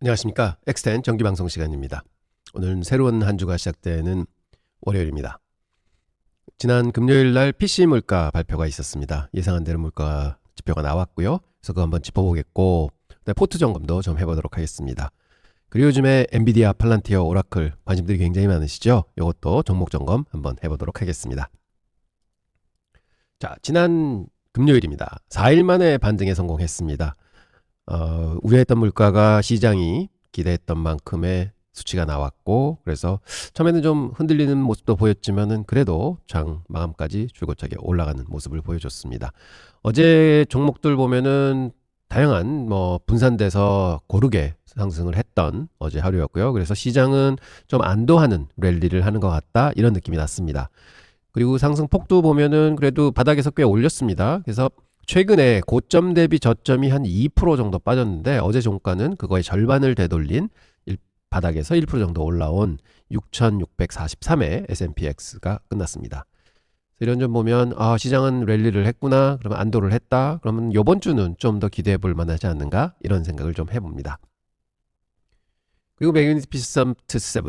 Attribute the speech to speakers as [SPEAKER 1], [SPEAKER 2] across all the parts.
[SPEAKER 1] 안녕하십니까. 엑스텐 정기방송 시간입니다. 오늘은 새로운 한 주가 시작되는 월요일입니다. 지난 금요일 날 PC 물가 발표가 있었습니다. 예상한 대로 물가 지표가 나왔고요. 그래서 그거 한번 짚어보겠고, 포트 점검도 좀 해보도록 하겠습니다. 그리고 요즘에 엔비디아, 팔란티어, 오라클 관심들이 굉장히 많으시죠? 이것도 종목 점검 한번 해보도록 하겠습니다. 자, 지난 금요일입니다. 4일 만에 반등에 성공했습니다. 우려했던 물가가 시장이 기대했던 만큼의 수치가 나왔고, 그래서 처음에는 좀 흔들리는 모습도 보였지만은 그래도 장 마감까지 줄곧차게 올라가는 모습을 보여줬습니다. 어제 종목들 보면은 다양한 분산돼서 고르게 상승을 했던 어제 하루였고요. 그래서 시장은 좀 안도하는 랠리를 하는 것 같다, 이런 느낌이 났습니다. 그리고 상승 폭도 보면은 그래도 바닥에서 꽤 올렸습니다. 그래서 최근에 고점 대비 저점이 한 2% 정도 빠졌는데, 어제 종가는 그거의 절반을 되돌린 바닥에서 1% 정도 올라온 6643의 S&PX가 끝났습니다. 이런 점 보면 시장은 랠리를 했구나, 그러면 안도를 했다, 그러면 이번 주는 좀 더 기대해 볼 만하지 않는가, 이런 생각을 좀 해봅니다. 그리고 매그니피센트 7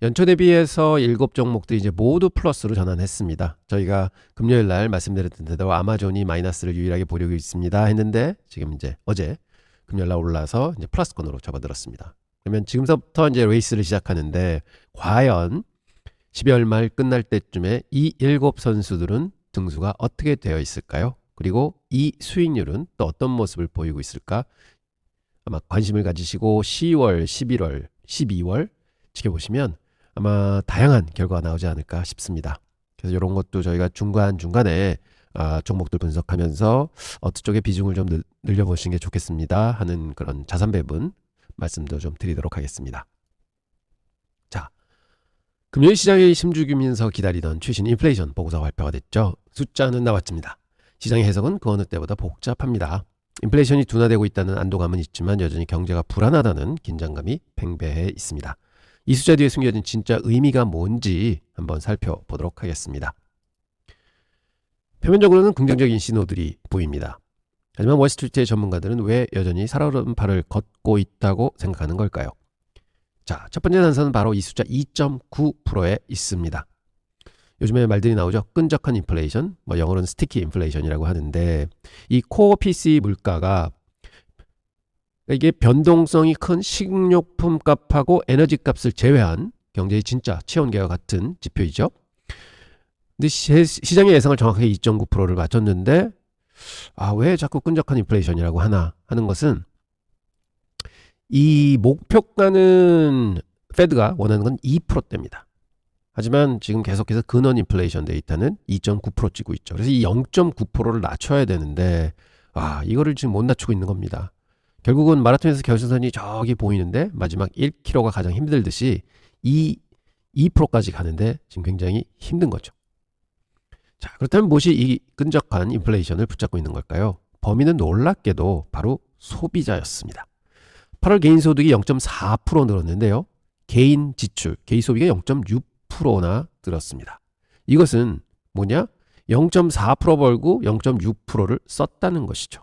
[SPEAKER 1] 연초 대비해서 7종목들이 이제 모두 플러스로 전환했습니다. 저희가 금요일 날 말씀드렸던 대로 아마존이 마이너스를 유일하게 보려고 있습니다 했는데, 지금 이제 어제 금요일 날 올라서 이제 플러스권으로 접어들었습니다. 그러면 지금부터 이제 레이스를 시작하는데, 과연 12월 말 끝날 때쯤에 이 7선수들은 등수가 어떻게 되어 있을까요? 그리고 이 수익률은 또 어떤 모습을 보이고 있을까? 아마 관심을 가지시고 10월, 11월, 12월 지켜보시면 아마 다양한 결과가 나오지 않을까 싶습니다. 그래서 이런 것도 저희가 중간중간에 종목들 분석하면서 어떤 쪽에 비중을 좀 늘려보시는 게 좋겠습니다 하는 그런 자산 배분 말씀도 좀 드리도록 하겠습니다. 자, 금요일 시장에 힘주기면서 기다리던 최신 인플레이션 보고서 발표가 됐죠. 숫자는 나왔습니다. 시장의 해석은 그 어느 때보다 복잡합니다. 인플레이션이 둔화되고 있다는 안도감은 있지만 여전히 경제가 불안하다는 긴장감이 팽배해 있습니다. 이 숫자 뒤에 숨겨진 진짜 의미가 뭔지 한번 살펴보도록 하겠습니다. 표면적으로는 긍정적인 신호들이 보입니다. 하지만 월스트리트의 전문가들은 왜 여전히 살얼음판을 걷고 있다고 생각하는 걸까요? 자, 첫 번째 단서는 바로 이 숫자 2.9%에 있습니다. 요즘에 말들이 나오죠. 끈적한 인플레이션, 영어로는 스티키 인플레이션이라고 하는데, 이 코어 PC 물가가, 이게 변동성이 큰 식료품 값하고 에너지 값을 제외한 경제의 진짜 체온계와 같은 지표이죠. 근데 시장의 예상을 정확하게 2.9%를 맞췄는데, 왜 자꾸 끈적한 인플레이션이라고 하나 하는 것은, 이 목표가는 페드가 원하는 건 2%대입니다. 하지만 지금 계속해서 근원 인플레이션 데이터는 2.9% 찍고 있죠. 그래서 이 0.9%를 낮춰야 되는데, 이거를 지금 못 낮추고 있는 겁니다. 결국은 마라톤에서 결승선이 저기 보이는데 마지막 1km가 가장 힘들듯이 이 2%까지 가는데 지금 굉장히 힘든 거죠. 자, 그렇다면 무엇이 이 끈적한 인플레이션을 붙잡고 있는 걸까요? 범인은 놀랍게도 바로 소비자였습니다. 8월 개인 소득이 0.4% 늘었는데요. 개인 지출, 개인 소비가 0.6%나 늘었습니다. 이것은 뭐냐? 0.4% 벌고 0.6%를 썼다는 것이죠.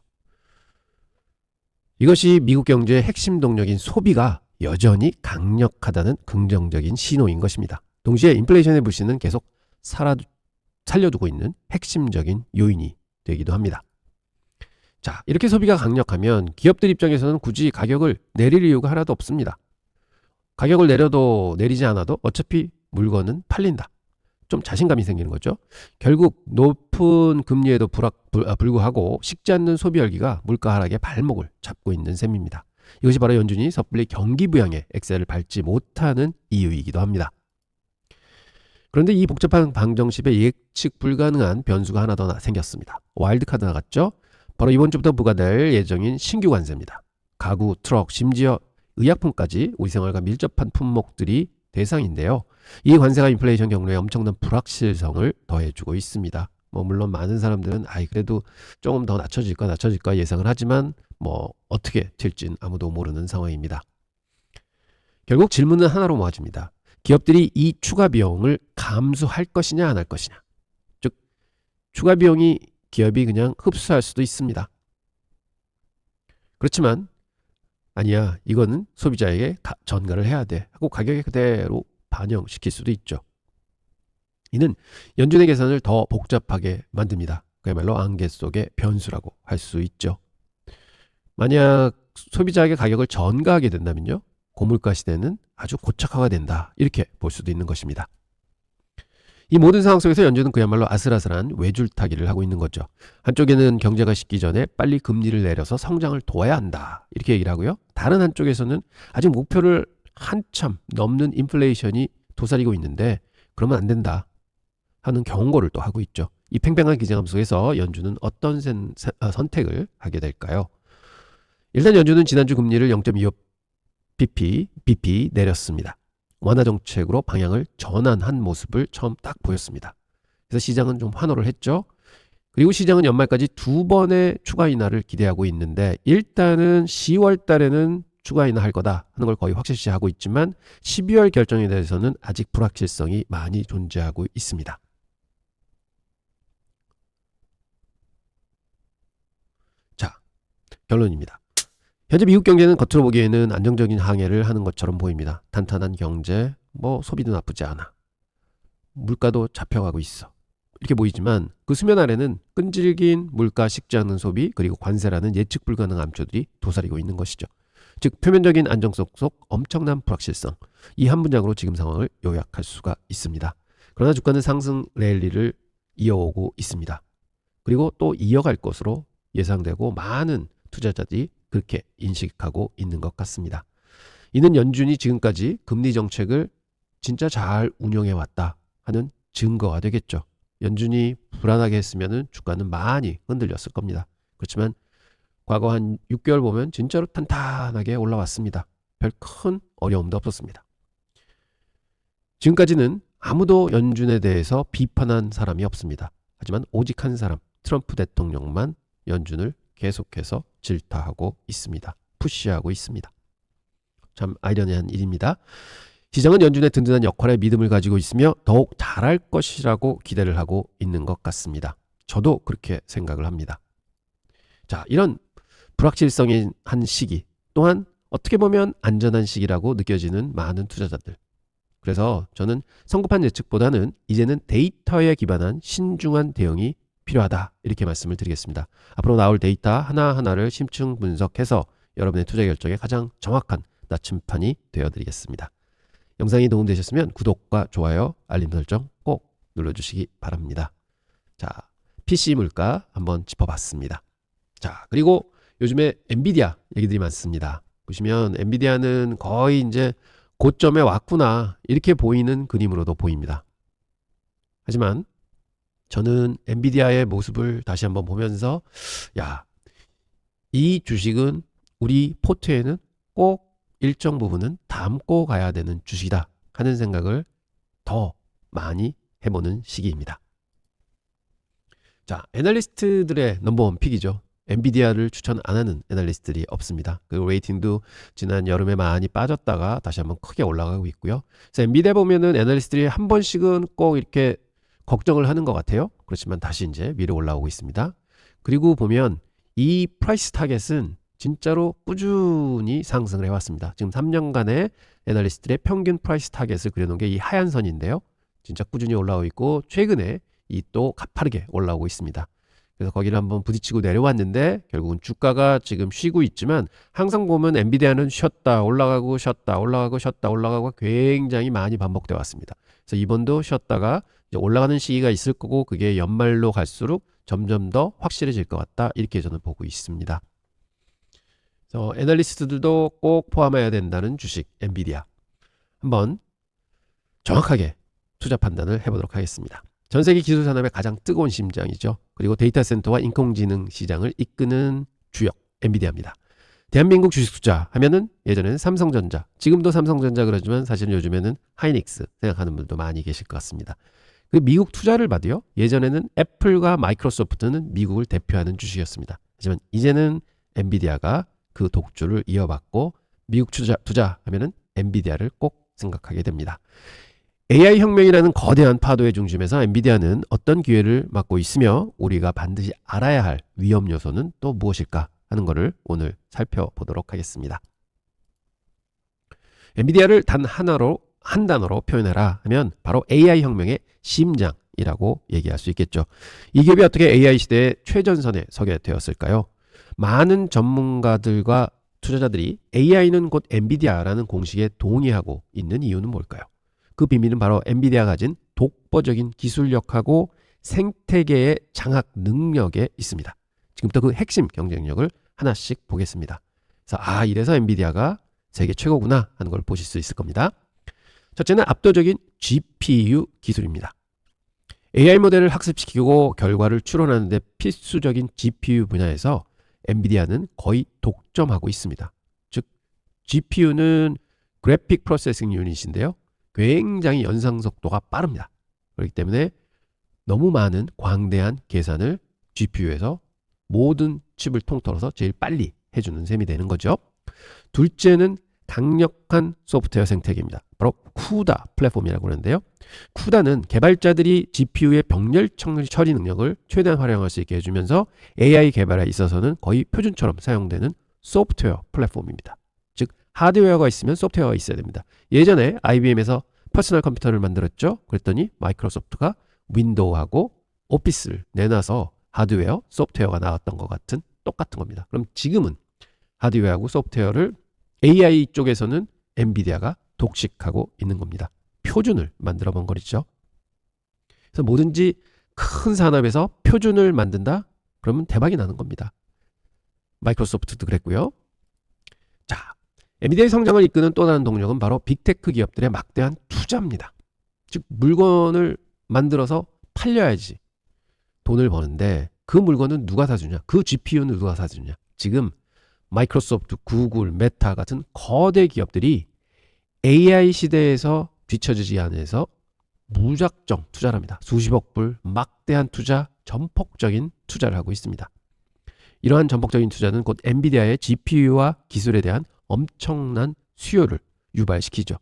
[SPEAKER 1] 이것이 미국 경제의 핵심 동력인 소비가 여전히 강력하다는 긍정적인 신호인 것입니다. 동시에 인플레이션의 불씨는 계속 살려두고 있는 핵심적인 요인이 되기도 합니다. 자, 이렇게 소비가 강력하면 기업들 입장에서는 굳이 가격을 내릴 이유가 하나도 없습니다. 가격을 내려도 내리지 않아도 어차피 물건은 팔린다. 좀 자신감이 생기는 거죠. 결국 높은 금리에도 불구하고 식지 않는 소비 열기가 물가 하락의 발목을 잡고 있는 셈입니다. 이것이 바로 연준이 섣불리 경기 부양에 엑셀을 밟지 못하는 이유이기도 합니다. 그런데 이 복잡한 방정식에 예측 불가능한 변수가 하나 더 생겼습니다. 와일드카드 나갔죠. 바로 이번 주부터 부과될 예정인 신규 관세입니다. 가구, 트럭, 심지어 의약품까지 우리 생활과 밀접한 품목들이 대상인데요. 이 관세가 인플레이션 경로에 엄청난 불확실성을 더해주고 있습니다. 물론 많은 사람들은 그래도 조금 더 낮춰질까 예상을 하지만 어떻게 될진 아무도 모르는 상황입니다. 결국 질문은 하나로 모아집니다. 기업들이 이 추가 비용을 감수할 것이냐 안 할 것이냐. 즉 추가 비용이 기업이 그냥 흡수할 수도 있습니다. 그렇지만 아니야, 이거는 소비자에게 전가를 해야 돼 하고 가격에 그대로 반영시킬 수도 있죠. 이는 연준의 계산을 더 복잡하게 만듭니다. 그야말로 안개 속의 변수라고 할 수 있죠. 만약 소비자에게 가격을 전가하게 된다면요, 고물가 시대는 아주 고착화가 된다, 이렇게 볼 수도 있는 것입니다. 이 모든 상황 속에서 연준은 그야말로 아슬아슬한 외줄타기를 하고 있는 거죠. 한쪽에는 경제가 식기 전에 빨리 금리를 내려서 성장을 도와야 한다, 이렇게 얘기를 하고요. 다른 한쪽에서는 아직 목표를 한참 넘는 인플레이션이 도사리고 있는데 그러면 안 된다 하는 경고를 또 하고 있죠. 이 팽팽한 기대감 속에서 연준은 어떤 선택을 하게 될까요? 일단 연준은 지난주 금리를 0.25bp 내렸습니다. 완화 정책으로 방향을 전환한 모습을 처음 딱 보였습니다. 그래서 시장은 좀 환호를 했죠. 그리고 시장은 연말까지 2번의 추가 인하를 기대하고 있는데, 일단은 10월 달에는 추가 인하할 거다 하는 걸 거의 확실시하고 있지만 12월 결정에 대해서는 아직 불확실성이 많이 존재하고 있습니다. 자, 결론입니다. 현재 미국 경제는 겉으로 보기에는 안정적인 항해를 하는 것처럼 보입니다. 탄탄한 경제, 소비도 나쁘지 않아, 물가도 잡혀가고 있어, 이렇게 보이지만 그 수면 아래는 끈질긴 물가, 식지 않는 소비, 그리고 관세라는 예측 불가능한 암초들이 도사리고 있는 것이죠. 즉 표면적인 안정성 속 엄청난 불확실성, 이 한 문장으로 지금 상황을 요약할 수가 있습니다. 그러나 주가는 상승 랠리를 이어오고 있습니다. 그리고 또 이어갈 것으로 예상되고 많은 투자자들이 그렇게 인식하고 있는 것 같습니다. 이는 연준이 지금까지 금리 정책을 진짜 잘 운영해 왔다 하는 증거가 되겠죠. 연준이 불안하게 했으면 주가는 많이 흔들렸을 겁니다. 그렇지만 과거 한 6개월 보면 진짜로 탄탄하게 올라왔습니다. 별 큰 어려움도 없었습니다. 지금까지는 아무도 연준에 대해서 비판한 사람이 없습니다. 하지만 오직 한 사람, 트럼프 대통령만 연준을 계속해서 질타하고 있습니다. 푸시하고 있습니다. 참 아이러니한 일입니다. 시장은 연준의 든든한 역할에 믿음을 가지고 있으며 더욱 잘할 것이라고 기대를 하고 있는 것 같습니다. 저도 그렇게 생각을 합니다. 자, 이런 불확실성인 한 시기, 또한 어떻게 보면 안전한 시기라고 느껴지는 많은 투자자들. 그래서 저는 성급한 예측보다는 이제는 데이터에 기반한 신중한 대응이 필요하다, 이렇게 말씀을 드리겠습니다. 앞으로 나올 데이터 하나하나를 심층 분석해서 여러분의 투자 결정에 가장 정확한 나침판이 되어드리겠습니다. 영상이 도움되셨으면 구독과 좋아요, 알림 설정 꼭 눌러주시기 바랍니다. 자, PC 물가 한번 짚어봤습니다. 자, 그리고 요즘에 엔비디아 얘기들이 많습니다. 보시면 엔비디아는 거의 이제 고점에 왔구나, 이렇게 보이는 그림으로도 보입니다. 하지만 저는 엔비디아의 모습을 다시 한번 보면서 이 주식은 우리 포트에는 꼭 일정 부분은 담고 가야 되는 주식이다 하는 생각을 더 많이 해보는 시기입니다. 자, 애널리스트들의 넘버원 픽이죠. 엔비디아를 추천 안 하는 애널리스트들이 없습니다. 그리고 레이팅도 지난 여름에 많이 빠졌다가 다시 한번 크게 올라가고 있고요. 그래서 엔비디아 보면은 애널리스트들이 한 번씩은 꼭 이렇게 걱정을 하는 것 같아요. 그렇지만 다시 이제 위로 올라오고 있습니다. 그리고 보면 이 프라이스 타겟은 진짜로 꾸준히 상승을 해왔습니다. 지금 3년간의 애널리스트들의 평균 프라이스 타겟을 그려놓은 게 이 하얀 선인데요. 진짜 꾸준히 올라오고 있고 최근에 이 또 가파르게 올라오고 있습니다. 그래서 거기를 한번 부딪히고 내려왔는데 결국은 주가가 지금 쉬고 있지만 항상 보면 엔비디아는 쉬었다 올라가고 쉬었다 올라가고 쉬었다 올라가고 굉장히 많이 반복돼 왔습니다. 그래서 이번도 쉬었다가 이제 올라가는 시기가 있을 거고 그게 연말로 갈수록 점점 더 확실해질 것 같다, 이렇게 저는 보고 있습니다. 그래서 애널리스트들도 꼭 포함해야 된다는 주식 엔비디아 한번 정확하게 투자 판단을 해보도록 하겠습니다. 전 세계 기술 산업의 가장 뜨거운 심장이죠. 그리고 데이터 센터와 인공지능 시장을 이끄는 주역 엔비디아입니다. 대한민국 주식 투자 하면은 예전에는 삼성전자, 지금도 삼성전자 그러지만 사실은 요즘에는 하이닉스 생각하는 분들도 많이 계실 것 같습니다. 그 미국 투자를 봐도요, 예전에는 애플과 마이크로소프트는 미국을 대표하는 주식이었습니다. 하지만 이제는 엔비디아가 그 독주를 이어받고 미국 투자 하면은 엔비디아를 꼭 생각하게 됩니다. AI 혁명이라는 거대한 파도의 중심에서 엔비디아는 어떤 기회를 맞고 있으며 우리가 반드시 알아야 할 위험 요소는 또 무엇일까 하는 것을 오늘 살펴보도록 하겠습니다. 엔비디아를 단 한 단어로 표현해라 하면 바로 AI 혁명의 심장이라고 얘기할 수 있겠죠. 이 기업이 어떻게 AI 시대의 최전선에 서게 되었을까요? 많은 전문가들과 투자자들이 AI는 곧 엔비디아라는 공식에 동의하고 있는 이유는 뭘까요? 그 비밀은 바로 엔비디아가 가진 독보적인 기술력하고 생태계의 장악 능력에 있습니다. 지금부터 그 핵심 경쟁력을 하나씩 보겠습니다. 그래서 이래서 엔비디아가 세계 최고구나 하는 걸 보실 수 있을 겁니다. 첫째는 압도적인 GPU 기술입니다. AI 모델을 학습시키고 결과를 추론하는 데 필수적인 GPU 분야에서 엔비디아는 거의 독점하고 있습니다. 즉 GPU는 그래픽 프로세싱 유닛인데요. 굉장히 연상 속도가 빠릅니다. 그렇기 때문에 너무 많은 광대한 계산을 GPU에서 모든 칩을 통틀어서 제일 빨리 해주는 셈이 되는 거죠. 둘째는 강력한 소프트웨어 생태계입니다. 바로 쿠다 플랫폼이라고 하는데요. 쿠다는 개발자들이 GPU의 병렬 처리 능력을 최대한 활용할 수 있게 해주면서 AI 개발에 있어서는 거의 표준처럼 사용되는 소프트웨어 플랫폼입니다. 즉 하드웨어가 있으면 소프트웨어가 있어야 됩니다. 예전에 IBM에서 퍼스널 컴퓨터를 만들었죠. 그랬더니 마이크로소프트가 윈도우하고 오피스를 내놔서 하드웨어, 소프트웨어가 나왔던 것 같은 똑같은 겁니다. 그럼 지금은 하드웨어하고 소프트웨어를 AI 쪽에서는 엔비디아가 독식하고 있는 겁니다. 표준을 만들어 본 거죠. 그래서 뭐든지 큰 산업에서 표준을 만든다? 그러면 대박이 나는 겁니다. 마이크로소프트도 그랬고요. 자, 엔비디아의 성장을 이끄는 또 다른 동력은 바로 빅테크 기업들의 막대한 투자입니다. 즉 물건을 만들어서 팔려야지 돈을 버는데 그 물건은 누가 사주냐? 그 GPU는 누가 사주냐? 지금 마이크로소프트, 구글, 메타 같은 거대 기업들이 AI 시대에서 뒤처지지 않아서 무작정 투자를 합니다. 수십억 불, 막대한 투자, 전폭적인 투자를 하고 있습니다. 이러한 전폭적인 투자는 곧 엔비디아의 GPU와 기술에 대한 엄청난 수요를 유발시키죠.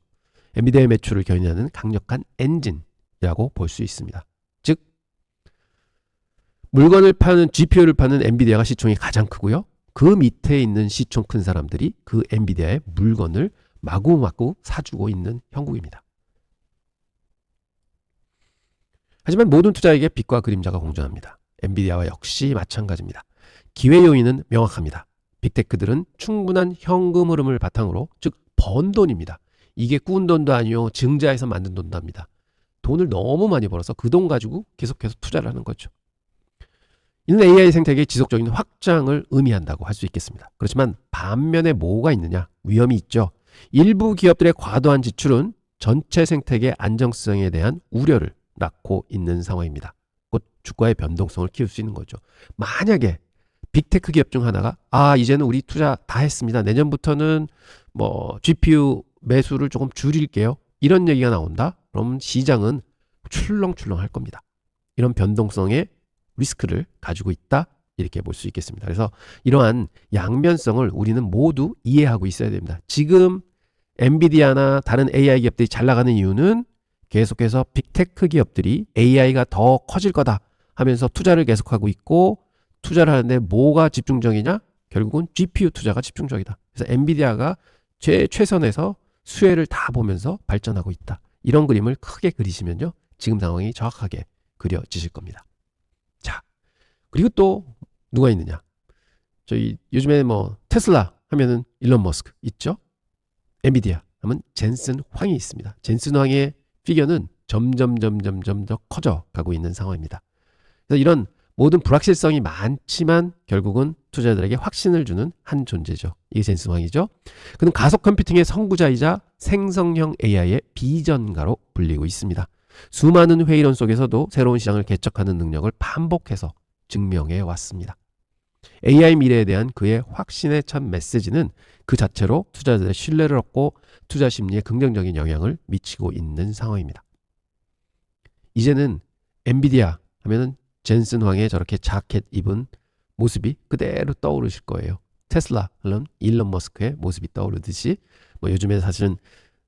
[SPEAKER 1] 엔비디아의 매출을 견인하는 강력한 엔진이라고 볼 수 있습니다. 즉 물건을 파는 GPU를 파는 엔비디아가 시총이 가장 크고요. 그 밑에 있는 시총 큰 사람들이 그 엔비디아의 물건을 마구마구 사주고 있는 형국입니다. 하지만 모든 투자에게 빛과 그림자가 공존합니다. 엔비디아와 역시 마찬가지입니다. 기회 요인은 명확합니다. 빅테크들은 충분한 현금 흐름을 바탕으로, 즉 번 돈입니다. 이게 꾸은 돈도 아니요 증자해서 만든 돈도 합니다. 돈을 너무 많이 벌어서 그 돈 가지고 계속해서 투자를 하는 거죠. 이는 AI 생태계의 지속적인 확장을 의미한다고 할 수 있겠습니다. 그렇지만 반면에 뭐가 있느냐? 위험이 있죠. 일부 기업들의 과도한 지출은 전체 생태계 안정성에 대한 우려를 낳고 있는 상황입니다. 곧 주가의 변동성을 키울 수 있는 거죠. 만약에 빅테크 기업 중 하나가 이제는 우리 투자 다 했습니다. 내년부터는 GPU 매수를 조금 줄일게요. 이런 얘기가 나온다. 그럼 시장은 출렁출렁 할 겁니다. 이런 변동성의 리스크를 가지고 있다. 이렇게 볼 수 있겠습니다. 그래서 이러한 양면성을 우리는 모두 이해하고 있어야 됩니다. 지금 엔비디아나 다른 AI 기업들이 잘 나가는 이유는 계속해서 빅테크 기업들이 AI가 더 커질 거다 하면서 투자를 계속하고 있고, 투자를 하는데 뭐가 집중적이냐? 결국은 GPU 투자가 집중적이다. 그래서 엔비디아가 최선에서 수혜를 다 보면서 발전하고 있다. 이런 그림을 크게 그리시면요, 지금 상황이 정확하게 그려지실 겁니다. 자, 그리고 또 누가 있느냐? 저희 요즘에 테슬라 하면은 일론 머스크 있죠? 엔비디아 하면 젠슨 황이 있습니다. 젠슨 황의 피겨는 점점 더 커져 가고 있는 상황입니다. 그래서 이런 모든 불확실성이 많지만 결국은 투자자들에게 확신을 주는 한 존재죠. 이게 젠슨 황이죠. 그는 가속 컴퓨팅의 선구자이자 생성형 AI의 비전가로 불리고 있습니다. 수많은 회의론 속에서도 새로운 시장을 개척하는 능력을 반복해서 증명해 왔습니다. AI 미래에 대한 그의 확신의 첫 메시지는 그 자체로 투자자들의 신뢰를 얻고 투자 심리에 긍정적인 영향을 미치고 있는 상황입니다. 이제는 엔비디아 하면은 젠슨 황의 저렇게 자켓 입은 모습이 그대로 떠오르실 거예요. 테슬라 물론 일론 머스크의 모습이 떠오르듯이 요즘에 사실은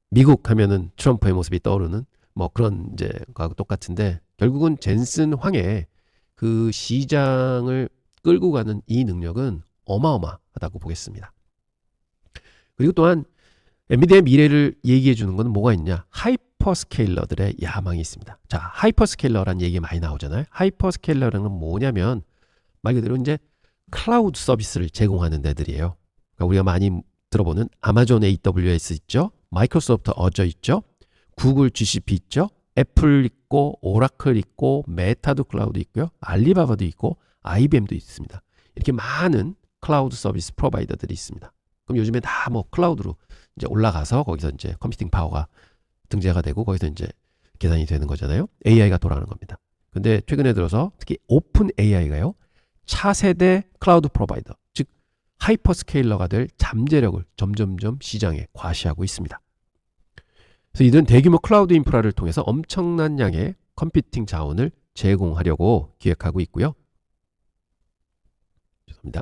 [SPEAKER 1] 미국 하면은 트럼프의 모습이 떠오르는 그런 이제 거하고 똑같은데, 결국은 젠슨 황의 그 시장을 끌고 가는 이 능력은 어마어마하다고 보겠습니다. 그리고 또한 엔비디아의 미래를 얘기해 주는 건 뭐가 있냐? 하이퍼스케일러들의 야망이 있습니다. 자, 하이퍼스케일러라는 얘기 많이 나오잖아요. 하이퍼스케일러라는 건 뭐냐면 말 그대로 이제 클라우드 서비스를 제공하는 데들이에요. 그러니까 우리가 많이 들어보는 아마존 AWS 있죠? 마이크로소프트 어저 있죠? 구글 GCP 있죠? 애플 있고 오라클 있고 메타도 클라우드 있고요. 알리바바도 있고 IBM도 있습니다. 이렇게 많은 클라우드 서비스 프로바이더들이 있습니다. 그럼 요즘에 다 뭐 클라우드로 이제 올라가서 거기서 이제 컴퓨팅 파워가 등재가 되고 거기서 이제 계산이 되는 거잖아요. AI가 돌아가는 겁니다. 근데 최근에 들어서 특히 오픈 AI가요. 차세대 클라우드 프로바이더, 즉 하이퍼스케일러가 될 잠재력을 점점점 시장에 과시하고 있습니다. 그래서 이들은 대규모 클라우드 인프라를 통해서 엄청난 양의 컴퓨팅 자원을 제공하려고 기획하고 있고요. 죄송합니다.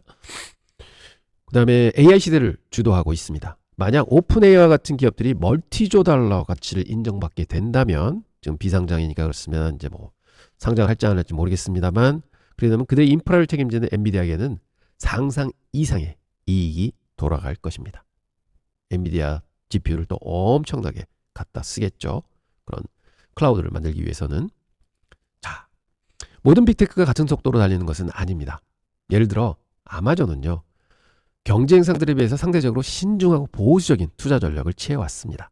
[SPEAKER 1] 그 다음에 AI 시대를 주도하고 있습니다. 만약 오픈 AI와 같은 기업들이 멀티조 달러 가치를 인정받게 된다면, 지금 비상장이니까 그렇으면 이제 뭐 상장할지 안 할지 모르겠습니다만, 그러면 그들의 인프라를 책임지는 엔비디아에게는 상상 이상의 이익이 돌아갈 것입니다. 엔비디아 GPU를 또 엄청나게 갖다 쓰겠죠. 그런 클라우드를 만들기 위해서는. 자, 모든 빅테크가 같은 속도로 달리는 것은 아닙니다. 예를 들어 아마존은요, 경쟁사들에 비해서 상대적으로 신중하고 보수적인 투자 전략을 취해왔습니다.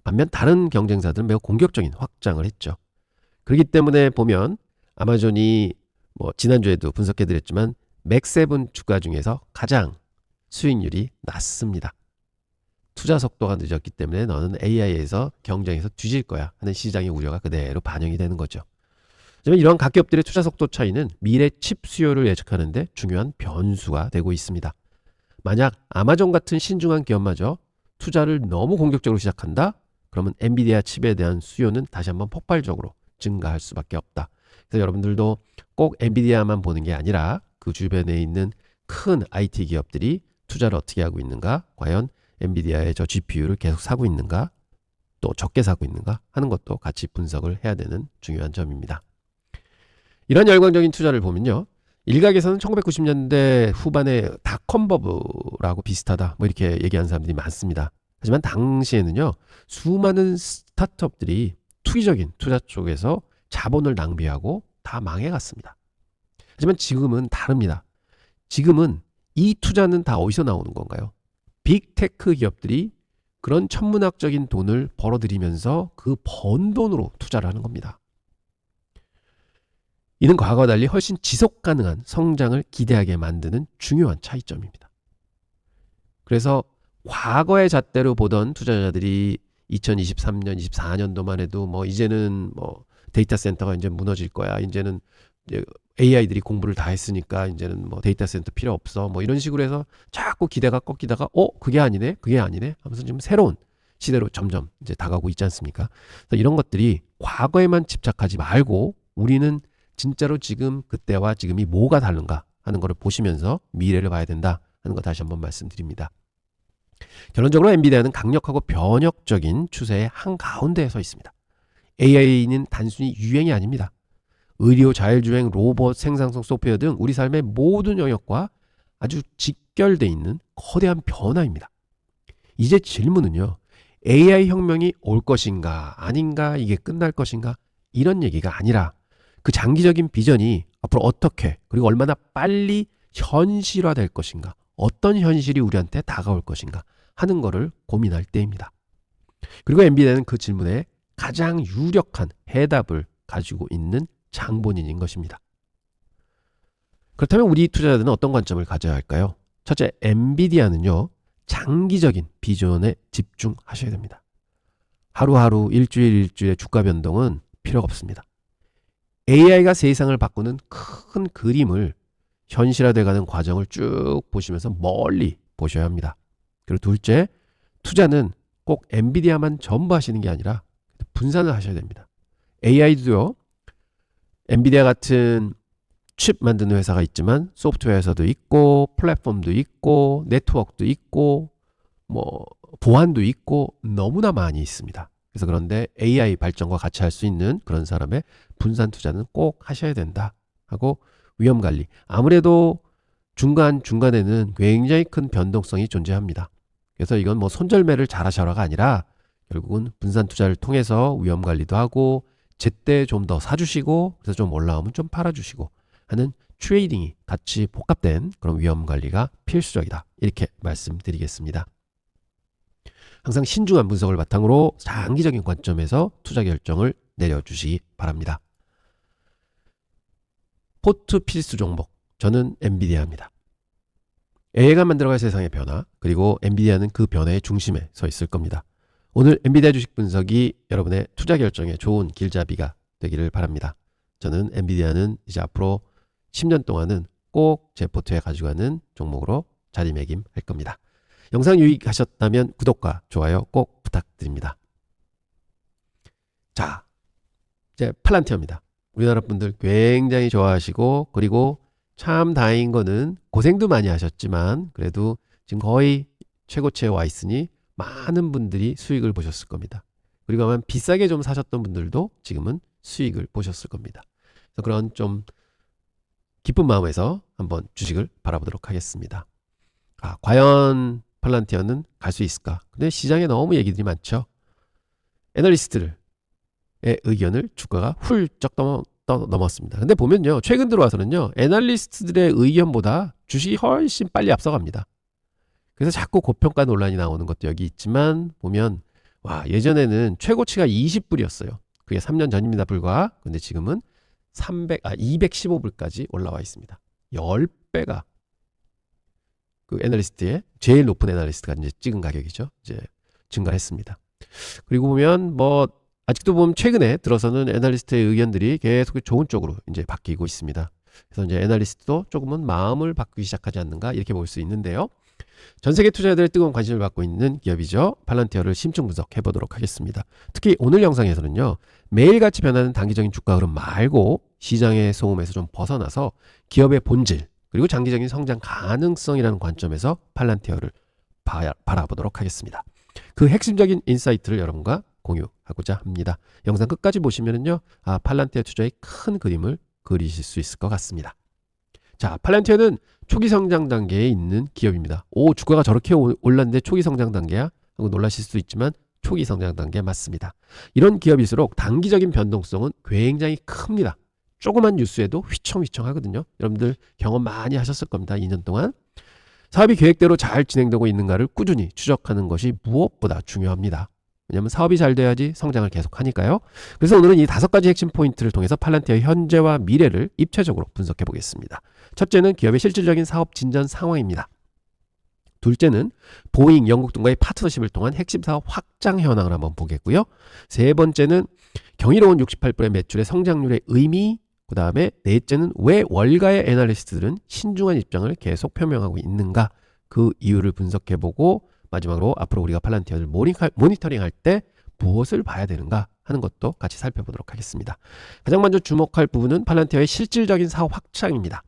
[SPEAKER 1] 반면 다른 경쟁사들은 매우 공격적인 확장을 했죠. 그렇기 때문에 보면 아마존이 뭐 지난주에도 분석해드렸지만 맥7 주가 중에서 가장 수익률이 낮습니다. 투자 속도가 늦었기 때문에 너는 AI에서 경쟁에서 뒤질 거야 하는 시장의 우려가 그대로 반영이 되는 거죠. 하지만 이러한 각 기업들의 투자 속도 차이는 미래 칩 수요를 예측하는 데 중요한 변수가 되고 있습니다. 만약 아마존 같은 신중한 기업마저 투자를 너무 공격적으로 시작한다? 그러면 엔비디아 칩에 대한 수요는 다시 한번 폭발적으로 증가할 수밖에 없다. 그래서 여러분들도 꼭 엔비디아만 보는 게 아니라 그 주변에 있는 큰 IT 기업들이 투자를 어떻게 하고 있는가, 과연 엔비디아의 저 GPU를 계속 사고 있는가, 또 적게 사고 있는가 하는 것도 같이 분석을 해야 되는 중요한 점입니다. 이런 열광적인 투자를 보면요, 일각에서는 1990년대 후반에 닷컴 버블하고 비슷하다 뭐 이렇게 얘기하는 사람들이 많습니다. 하지만 당시에는요, 수많은 스타트업들이 투기적인 투자 쪽에서 자본을 낭비하고 다 망해갔습니다. 하지만 지금은 다릅니다. 지금은 이 투자는 다 어디서 나오는 건가요? 빅테크 기업들이 그런 천문학적인 돈을 벌어들이면서 그 번 돈으로 투자를 하는 겁니다. 이는 과거와 달리 훨씬 지속 가능한 성장을 기대하게 만드는 중요한 차이점입니다. 그래서 과거의 잣대로 보던 투자자들이 2023년, 24년도만 해도 뭐 이제는 뭐 데이터 센터가 이제 무너질 거야. 이제는 AI들이 공부를 다 했으니까 이제는 뭐 데이터 센터 필요 없어. 뭐 이런 식으로 해서 자꾸 기대가 꺾이다가 그게 아니네. 그게 아니네. 하면서 지금 새로운 시대로 점점 이제 다가오고 있지 않습니까? 그래서 이런 것들이 과거에만 집착하지 말고 우리는 진짜로 지금 그때와 지금이 뭐가 다른가 하는 것을 보시면서 미래를 봐야 된다 하는 거 다시 한번 말씀드립니다. 결론적으로 엔비디아는 강력하고 변혁적인 추세의 한가운데에 서 있습니다. AI는 단순히 유행이 아닙니다. 의료, 자율주행, 로봇, 생산성 소프트웨어 등 우리 삶의 모든 영역과 아주 직결되어 있는 거대한 변화입니다. 이제 질문은요, AI 혁명이 올 것인가 아닌가, 이게 끝날 것인가, 이런 얘기가 아니라 그 장기적인 비전이 앞으로 어떻게 그리고 얼마나 빨리 현실화될 것인가, 어떤 현실이 우리한테 다가올 것인가 하는 것을 고민할 때입니다. 그리고 엔비디아는 그 질문에 가장 유력한 해답을 가지고 있는 장본인인 것입니다. 그렇다면 우리 투자자들은 어떤 관점을 가져야 할까요? 첫째, 엔비디아는요, 장기적인 비전에 집중하셔야 됩니다. 하루하루, 일주일의 주가 변동은 필요가 없습니다. AI가 세상을 바꾸는 큰 그림을 현실화돼가는 과정을 쭉 보시면서 멀리 보셔야 합니다. 그리고 둘째, 투자는 꼭 엔비디아만 전부 하시는 게 아니라 분산을 하셔야 됩니다. AI도요, 엔비디아 같은 칩 만드는 회사가 있지만 소프트웨어 회사도 있고 플랫폼도 있고 네트워크도 있고 뭐 보안도 있고 너무나 많이 있습니다. 그래서 그런데 AI 발전과 같이 할 수 있는 그런 사람의 분산 투자는 꼭 하셔야 된다 하고, 위험 관리, 아무래도 중간에는 굉장히 큰 변동성이 존재합니다. 그래서 이건 뭐 손절매를 잘하셔라가 아니라 결국은 분산 투자를 통해서 위험 관리도 하고 제때 좀 더 사주시고 그래서 좀 올라오면 좀 팔아주시고 하는 트레이딩이 같이 복합된 그런 위험 관리가 필수적이다. 이렇게 말씀드리겠습니다. 항상 신중한 분석을 바탕으로 장기적인 관점에서 투자 결정을 내려주시기 바랍니다. 포트 필수 종목, 저는 엔비디아입니다. AI가 만들어갈 세상의 변화, 그리고 엔비디아는 그 변화의 중심에 서 있을 겁니다. 오늘 엔비디아 주식 분석이 여러분의 투자 결정에 좋은 길잡이가 되기를 바랍니다. 저는 엔비디아는 이제 앞으로 10년 동안은 꼭 제 포트에 가져가는 종목으로 자리매김할 겁니다. 영상 유익하셨다면 구독과 좋아요 꼭 부탁드립니다. 자, 이제 팔란티어입니다. 우리나라 분들 굉장히 좋아하시고 그리고 참 다행인 거는 고생도 많이 하셨지만 그래도 지금 거의 최고치에 와 있으니 많은 분들이 수익을 보셨을 겁니다. 그리고 아마 비싸게 좀 사셨던 분들도 지금은 수익을 보셨을 겁니다. 그래서 그런 좀 기쁜 마음에서 한번 주식을 바라보도록 하겠습니다. 과연 팔란티어는 갈 수 있을까? 근데 시장에 너무 얘기들이 많죠. 애널리스트들의 의견을 주가가 훌쩍 넘었습니다. 근데 보면요, 최근 들어와서는요, 애널리스트들의 의견보다 주식이 훨씬 빨리 앞서갑니다. 그래서 자꾸 고평가 논란이 나오는 것도 여기 있지만 보면 예전에는 최고치가 20불이었어요. 그게 3년 전입니다, 불과. 근데 지금은 215불까지 올라와 있습니다. 10배가 그 애널리스트의 제일 높은 애널리스트가 이제 찍은 가격이죠. 이제 증가했습니다. 그리고 보면 아직도 보면 최근에 들어서는 애널리스트의 의견들이 계속 좋은 쪽으로 이제 바뀌고 있습니다. 그래서 이제 애널리스트도 조금은 마음을 바꾸기 시작하지 않는가 이렇게 볼 수 있는데요. 전 세계 투자자들의 뜨거운 관심을 받고 있는 기업이죠. 팔란티어를 심층 분석해 보도록 하겠습니다. 특히 오늘 영상에서는요. 매일같이 변하는 단기적인 주가 흐름 말고 시장의 소음에서 좀 벗어나서 기업의 본질 그리고 장기적인 성장 가능성이라는 관점에서 팔란티어를 바라보도록 하겠습니다. 그 핵심적인 인사이트를 여러분과 공유하고자 합니다. 영상 끝까지 보시면은요. 팔란티어 투자의 큰 그림을 그리실 수 있을 것 같습니다. 자, 팔란티어는 초기 성장 단계에 있는 기업입니다. 주가가 저렇게 올랐는데 초기 성장 단계야? 하고 놀라실 수도 있지만 초기 성장 단계 맞습니다. 이런 기업일수록 단기적인 변동성은 굉장히 큽니다. 조그만 뉴스에도 휘청휘청 하거든요. 여러분들 경험 많이 하셨을 겁니다. 2년 동안. 사업이 계획대로 잘 진행되고 있는가를 꾸준히 추적하는 것이 무엇보다 중요합니다. 왜냐하면 사업이 잘 돼야지 성장을 계속하니까요. 그래서 오늘은 이 5가지 핵심 포인트를 통해서 팔란티어의 현재와 미래를 입체적으로 분석해 보겠습니다. 첫째는 기업의 실질적인 사업 진전 상황입니다. 둘째는 보잉, 영국 등과의 파트너십을 통한 핵심 사업 확장 현황을 한번 보겠고요. 세 번째는 경이로운 68%의 매출의 성장률의 의미, 그 다음에 넷째는 왜 월가의 애널리스트들은 신중한 입장을 계속 표명하고 있는가, 그 이유를 분석해보고 마지막으로 앞으로 우리가 팔란티어를 모니터링할 때 무엇을 봐야 되는가 하는 것도 같이 살펴보도록 하겠습니다. 가장 먼저 주목할 부분은 팔란티어의 실질적인 사업 확장입니다.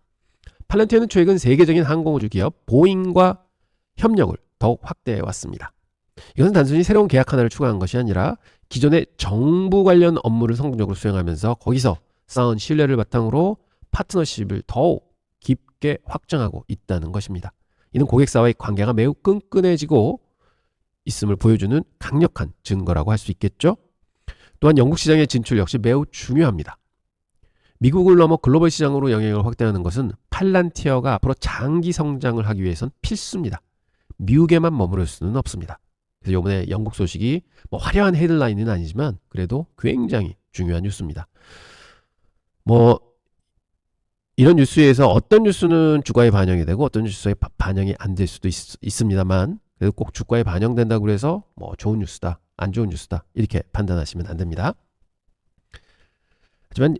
[SPEAKER 1] 팔란티어는 최근 세계적인 항공우주 기업 보잉과 협력을 더욱 확대해 왔습니다. 이것은 단순히 새로운 계약 하나를 추가한 것이 아니라 기존의 정부 관련 업무를 성공적으로 수행하면서 거기서 쌓은 신뢰를 바탕으로 파트너십을 더욱 깊게 확장하고 있다는 것입니다. 이는 고객사와의 관계가 매우 끈끈해지고 있음을 보여주는 강력한 증거라고 할 수 있겠죠. 또한 영국 시장의 진출 역시 매우 중요합니다. 미국을 넘어 글로벌 시장으로 영향을 확대하는 것은 팔란티어가 앞으로 장기 성장을 하기 위해선 필수입니다. 미국에만 머무를 수는 없습니다. 그래서 이번에 영국 소식이 화려한 헤드라인은 아니지만 그래도 굉장히 중요한 뉴스입니다. 이런 뉴스에서 어떤 뉴스는 주가에 반영이 되고 어떤 뉴스에 반영이 안 될 수도 있습니다만 그래도 꼭 주가에 반영된다고 해서 좋은 뉴스다, 안 좋은 뉴스다 이렇게 판단하시면 안 됩니다. 하지만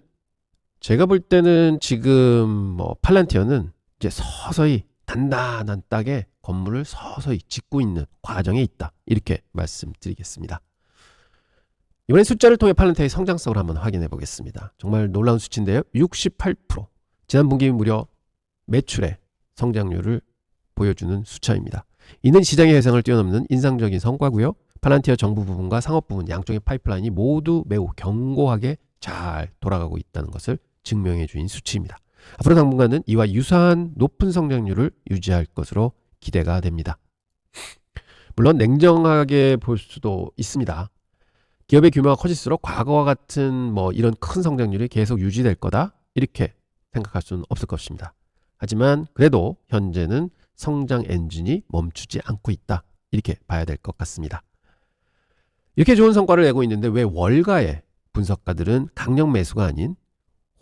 [SPEAKER 1] 제가 볼 때는 지금 팔란티어는 이제 서서히 단단한 땅에 건물을 서서히 짓고 있는 과정에 있다 이렇게 말씀드리겠습니다. 이번엔 숫자를 통해 팔란티어의 성장성을 한번 확인해 보겠습니다. 정말 놀라운 수치인데요. 68%. 지난 분기 무려 매출의 성장률을 보여주는 숫자입니다. 이는 시장의 예상을 뛰어넘는 인상적인 성과고요. 팔란티어 정부 부분과 상업 부분 양쪽의 파이프라인이 모두 매우 견고하게 잘 돌아가고 있다는 것을 증명해 주인 수치입니다. 앞으로 당분간은 이와 유사한 높은 성장률을 유지할 것으로 기대가 됩니다. 물론 냉정하게 볼 수도 있습니다. 기업의 규모가 커질수록 과거와 같은 뭐 이런 큰 성장률이 계속 유지될 거다 이렇게 생각할 수는 없을 것입니다. 하지만 그래도 현재는 성장 엔진이 멈추지 않고 있다 이렇게 봐야 될 것 같습니다. 이렇게 좋은 성과를 내고 있는데 왜 월가의 분석가들은 강력 매수가 아닌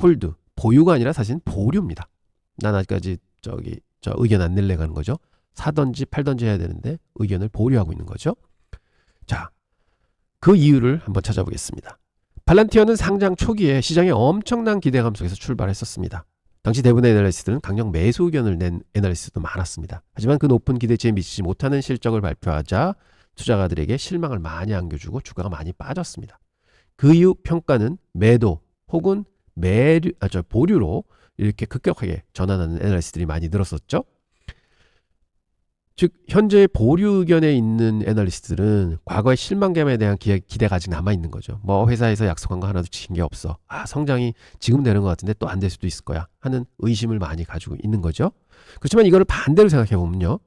[SPEAKER 1] 홀드, 보유가 아니라 사실은 보류입니다. 난 아직까지 저 의견 안 낼래 가는 거죠. 사든지 팔든지 해야 되는데 의견을 보류하고 있는 거죠. 자, 그 이유를 한번 찾아보겠습니다. 팔란티어는 상장 초기에 시장에 엄청난 기대감 속에서 출발했었습니다. 당시 대부분의 애널리스트는 강력 매수 의견을 낸 애널리스트도 많았습니다. 하지만 그 높은 기대치에 미치지 못하는 실적을 발표하자 투자가들에게 실망을 많이 안겨주고 주가가 많이 빠졌습니다. 그 이후 평가는 매도 혹은 보류로 이렇게 급격하게 전환하는 애널리스트들이 많이 늘었었죠. 즉 현재 보류 의견에 있는 애널리스트들은 과거의 실망감에 대한 기대가 아직 남아있는 거죠. 뭐 회사에서 약속한 거 하나도 지킨 게 없어. 성장이 지금 되는 것 같은데 또 안 될 수도 있을 거야 하는 의심을 많이 가지고 있는 거죠. 그렇지만 이거를 반대로 생각해 보면요.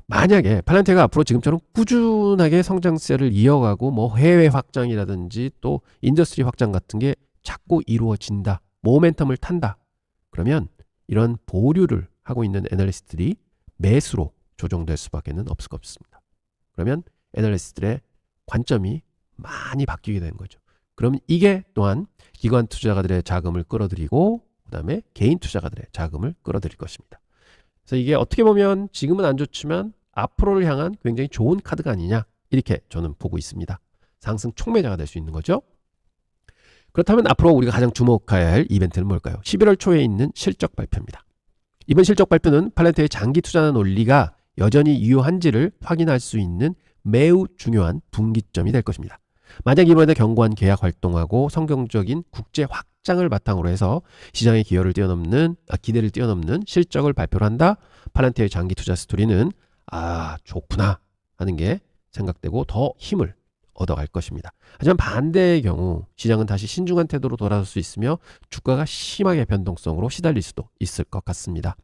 [SPEAKER 1] 만약에 팔란티어가 앞으로 지금처럼 꾸준하게 성장세를 이어가고 뭐 해외 확장이라든지 또 인더스트리 확장 같은 게 자꾸 이루어진다. 모멘텀을 탄다. 그러면 이런 보류를 하고 있는 애널리스트들이 매수로 조정될 수밖에 없을 것 같습니다. 그러면 애널리스트들의 관점이 많이 바뀌게 되는 거죠. 그럼 이게 또한 기관 투자가들의 자금을 끌어들이고 그다음에 개인 투자가들의 자금을 끌어들일 것입니다. 그래서 이게 어떻게 보면 지금은 안 좋지만 앞으로를 향한 굉장히 좋은 카드가 아니냐 이렇게 저는 보고 있습니다. 상승 촉매자가 될 수 있는 거죠. 그렇다면 앞으로 우리가 가장 주목해야 할 이벤트는 뭘까요? 11월 초에 있는 실적 발표입니다. 이번 실적 발표는 팔란티어의 장기 투자 논리가 여전히 유효한지를 확인할 수 있는 매우 중요한 분기점이 될 것입니다. 만약 이번에 견고한 계약 활동하고 성경적인 국제 확장을 바탕으로 해서 시장의 기대를 뛰어넘는 실적을 발표를 한다. 팔란티어의 장기 투자 스토리는 좋구나 하는 게 생각되고 더 힘을 얻어갈 것입니다. 하지만 반대의 경우 시장은 다시 신중한 태도로 돌아설 수 있으며 주가가 심하게 변동성으로 시달릴 수도 있을 것 같습니다.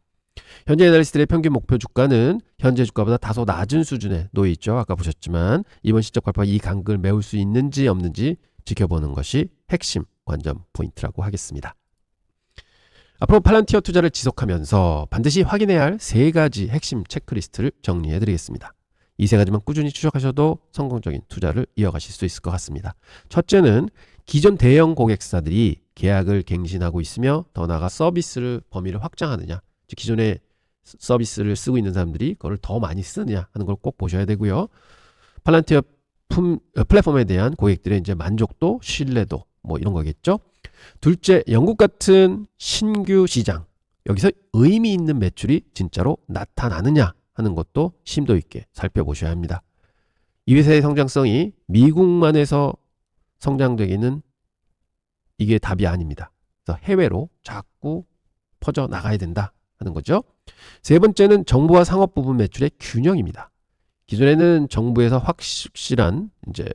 [SPEAKER 1] 현재 애널리스트들의 평균 목표 주가는 현재 주가보다 다소 낮은 수준에 놓여 있죠. 아까 보셨지만 이번 실적 발표가 이 간극을 메울 수 있는지 없는지 지켜보는 것이 핵심 관전 포인트라고 하겠습니다. 앞으로 팔란티어 투자를 지속하면서 반드시 확인해야 할 3가지 핵심 체크리스트를 정리해 드리겠습니다. 이 3가지만 꾸준히 추적하셔도 성공적인 투자를 이어가실 수 있을 것 같습니다. 첫째는 기존 대형 고객사들이 계약을 갱신하고 있으며 더 나아가 서비스를 범위를 확장하느냐, 즉 기존의 서비스를 쓰고 있는 사람들이 그걸 더 많이 쓰느냐 하는 걸 꼭 보셔야 되고요. 팔란티어 플랫폼에 대한 고객들의 이제 만족도, 신뢰도 뭐 이런 거겠죠. 둘째, 영국 같은 신규 시장, 여기서 의미 있는 매출이 진짜로 나타나느냐 하는 것도 심도 있게 살펴보셔야 합니다. 이 회사의 성장성이 미국만에서 성장되기는 이게 답이 아닙니다. 그래서 해외로 자꾸 퍼져 나가야 된다 하는 거죠. 세 번째는 정부와 상업 부분 매출의 균형입니다. 기존에는 정부에서 확실한 이제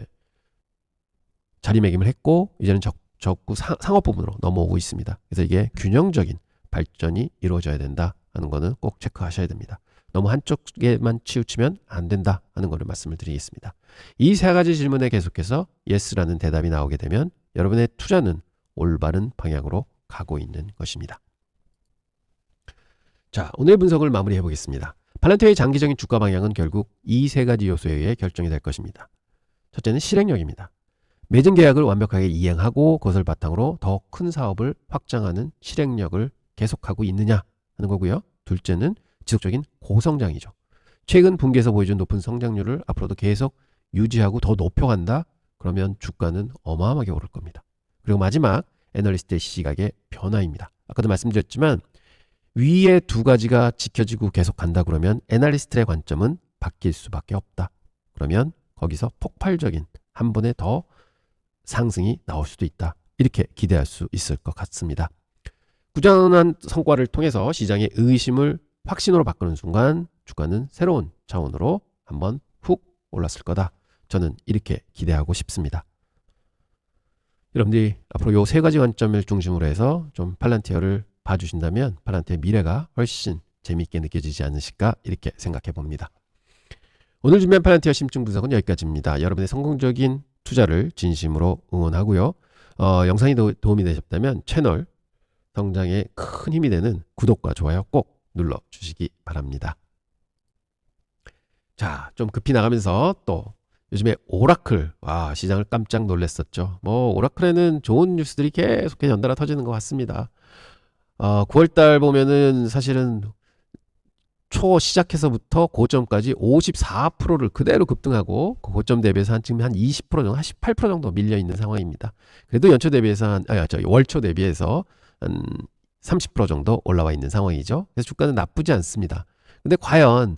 [SPEAKER 1] 자리매김을 했고 이제는 적구 상업 부분으로 넘어오고 있습니다. 그래서 이게 균형적인 발전이 이루어져야 된다 하는 거는 꼭 체크하셔야 됩니다. 너무 한쪽에만 치우치면 안 된다 하는 거를 말씀을 드리겠습니다. 이 3가지 질문에 계속해서 예스라는 대답이 나오게 되면 여러분의 투자는 올바른 방향으로 가고 있는 것입니다. 자, 오늘 분석을 마무리해 보겠습니다. 팔란티어의 장기적인 주가 방향은 결국 이 3가지 요소에 의해 결정이 될 것입니다. 첫째는 실행력입니다. 맺은 계약을 완벽하게 이행하고 그것을 바탕으로 더 큰 사업을 확장하는 실행력을 계속하고 있느냐 하는 거고요. 둘째는 지속적인 고성장이죠. 최근 분기에서 보여준 높은 성장률을 앞으로도 계속 유지하고 더 높여간다? 그러면 주가는 어마어마하게 오를 겁니다. 그리고 마지막, 애널리스트의 시각의 변화입니다. 아까도 말씀드렸지만 위에 2가지가 지켜지고 계속 간다 그러면 애널리스트의 관점은 바뀔 수밖에 없다. 그러면 거기서 폭발적인 한 번에 더 상승이 나올 수도 있다. 이렇게 기대할 수 있을 것 같습니다. 꾸준한 성과를 통해서 시장의 의심을 확신으로 바꾸는 순간 주가는 새로운 차원으로 한번 훅 올랐을 거다. 저는 이렇게 기대하고 싶습니다. 여러분들이 앞으로 요 3가지 관점을 중심으로 해서 좀 팔란티어를 봐주신다면 팔란티어의 미래가 훨씬 재미있게 느껴지지 않으실까 이렇게 생각해 봅니다. 오늘 준비한 팔란티어 심층 분석은 여기까지입니다. 여러분의 성공적인 투자를 진심으로 응원하고요. 영상이 도움이 되셨다면 채널 성장에 큰 힘이 되는 구독과 좋아요 꼭 눌러주시기 바랍니다. 자, 좀 급히 나가면서 또 요즘에 오라클, 시장을 깜짝 놀랐었죠. 오라클에는 좋은 뉴스들이 계속해서 연달아 터지는 것 같습니다. 9월달 보면은 사실은 초 시작해서부터 고점까지 54%를 그대로 급등하고 그 고점 대비해서 지금 한 20% 정도, 한 18% 정도 밀려 있는 상황입니다. 그래도 연초 대비해서 월초 대비해서 한 30% 정도 올라와 있는 상황이죠. 그래서 주가는 나쁘지 않습니다. 근데 과연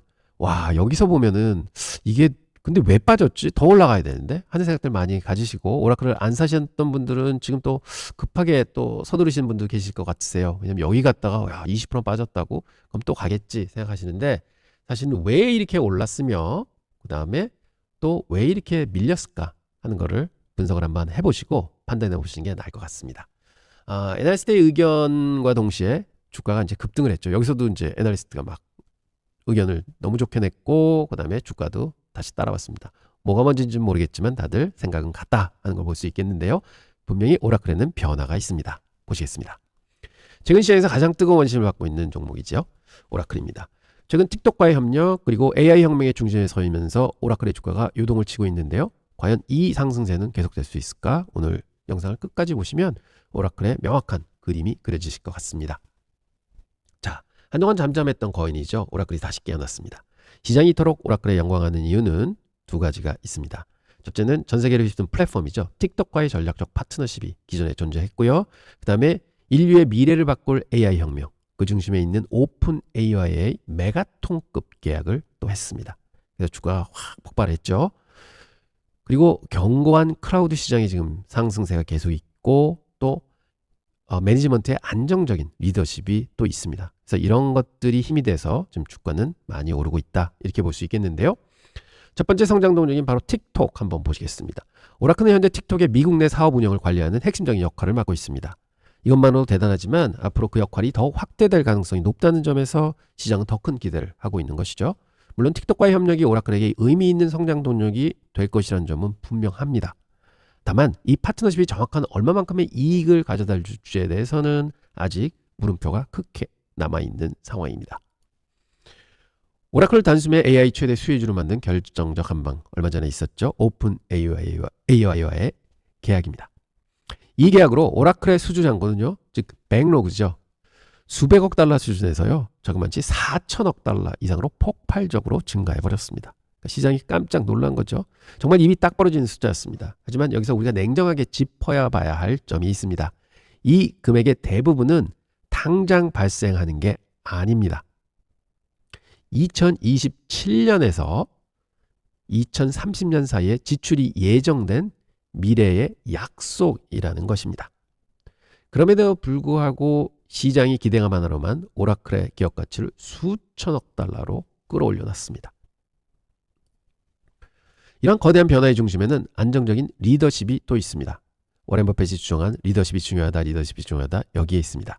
[SPEAKER 1] 여기서 보면은 이게 근데 왜 빠졌지? 더 올라가야 되는데 하는 생각들 많이 가지시고 오라클을 안 사셨던 분들은 지금 또 급하게 또 서두르시는 분도 계실 것 같으세요. 왜냐면 여기 갔다가 20% 빠졌다고 그럼 또 가겠지 생각하시는데 사실은 왜 이렇게 올랐으며 그 다음에 또 왜 이렇게 밀렸을까 하는 거를 분석을 한번 해보시고 판단해 보시는 게 나을 것 같습니다. 애널리스트의 의견과 동시에 주가가 이제 급등을 했죠. 여기서도 이제 애널리스트가 막 의견을 너무 좋게 냈고 그 다음에 주가도 다시 따라왔습니다. 뭐가 먼저인지는 모르겠지만 다들 생각은 같다 하는 걸 볼 수 있겠는데요. 분명히 오라클에는 변화가 있습니다. 보시겠습니다. 최근 시장에서 가장 뜨거운 관심을 받고 있는 종목이죠. 오라클입니다. 최근 틱톡과의 협력 그리고 AI 혁명의 중심에 서면서 오라클의 주가가 요동을 치고 있는데요. 과연 이 상승세는 계속될 수 있을까? 오늘 영상을 끝까지 보시면 오라클의 명확한 그림이 그려지실 것 같습니다. 자, 한동안 잠잠했던 거인이죠. 오라클이 다시 깨어났습니다. 시장이 이토록 오라클에 영광하는 이유는 두 가지가 있습니다. 첫째는 전 세계를 휩쓴 플랫폼이죠. 틱톡과의 전략적 파트너십이 기존에 존재했고요. 그 다음에 인류의 미래를 바꿀 AI 혁명, 그 중심에 있는 오픈 AI의 메가톤급 계약을 또 했습니다. 그래서 주가가 확 폭발했죠. 그리고 견고한 클라우드 시장이 지금 상승세가 계속 있고 또 매니지먼트의 안정적인 리더십이 또 있습니다. 그래서 이런 것들이 힘이 돼서 지금 주가는 많이 오르고 있다 이렇게 볼 수 있겠는데요. 첫 번째 성장 동력인 바로 틱톡 한번 보시겠습니다. 오라클은 현재 틱톡의 미국 내 사업 운영을 관리하는 핵심적인 역할을 맡고 있습니다. 이것만으로도 대단하지만 앞으로 그 역할이 더 확대될 가능성이 높다는 점에서 시장은 더 큰 기대를 하고 있는 것이죠. 물론 틱톡과의 협력이 오라클에게 의미 있는 성장 동력이 될 것이라는 점은 분명합니다. 다만 이 파트너십이 정확한 얼마만큼의 이익을 가져다 줄지에 대해서는 아직 물음표가 크게 남아있는 상황입니다. 오라클을 단숨에 AI 최대 수혜주로 만든 결정적 한방 얼마 전에 있었죠. 오픈 AI와의 계약입니다. 이 계약으로 오라클의 수주 잔고는요, 즉 백로그죠. 수백억 달러 수준에서요, 저금한치 4천억 달러 이상으로 폭발적으로 증가해버렸습니다. 시장이 깜짝 놀란 거죠. 정말 입이 딱 벌어지는 숫자였습니다. 하지만 여기서 우리가 냉정하게 짚어야 봐야 할 점이 있습니다. 이 금액의 대부분은 당장 발생하는 게 아닙니다. 2027년에서 2030년 사이에 지출이 예정된 미래의 약속이라는 것입니다. 그럼에도 불구하고 시장이 기대감 하나로만 오라클의 기업 가치를 수천억 달러로 끌어올려 놨습니다. 이런 거대한 변화의 중심에는 안정적인 리더십이 또 있습니다. 워렌 버핏이 주장한 리더십이 중요하다, 리더십이 중요하다 여기에 있습니다.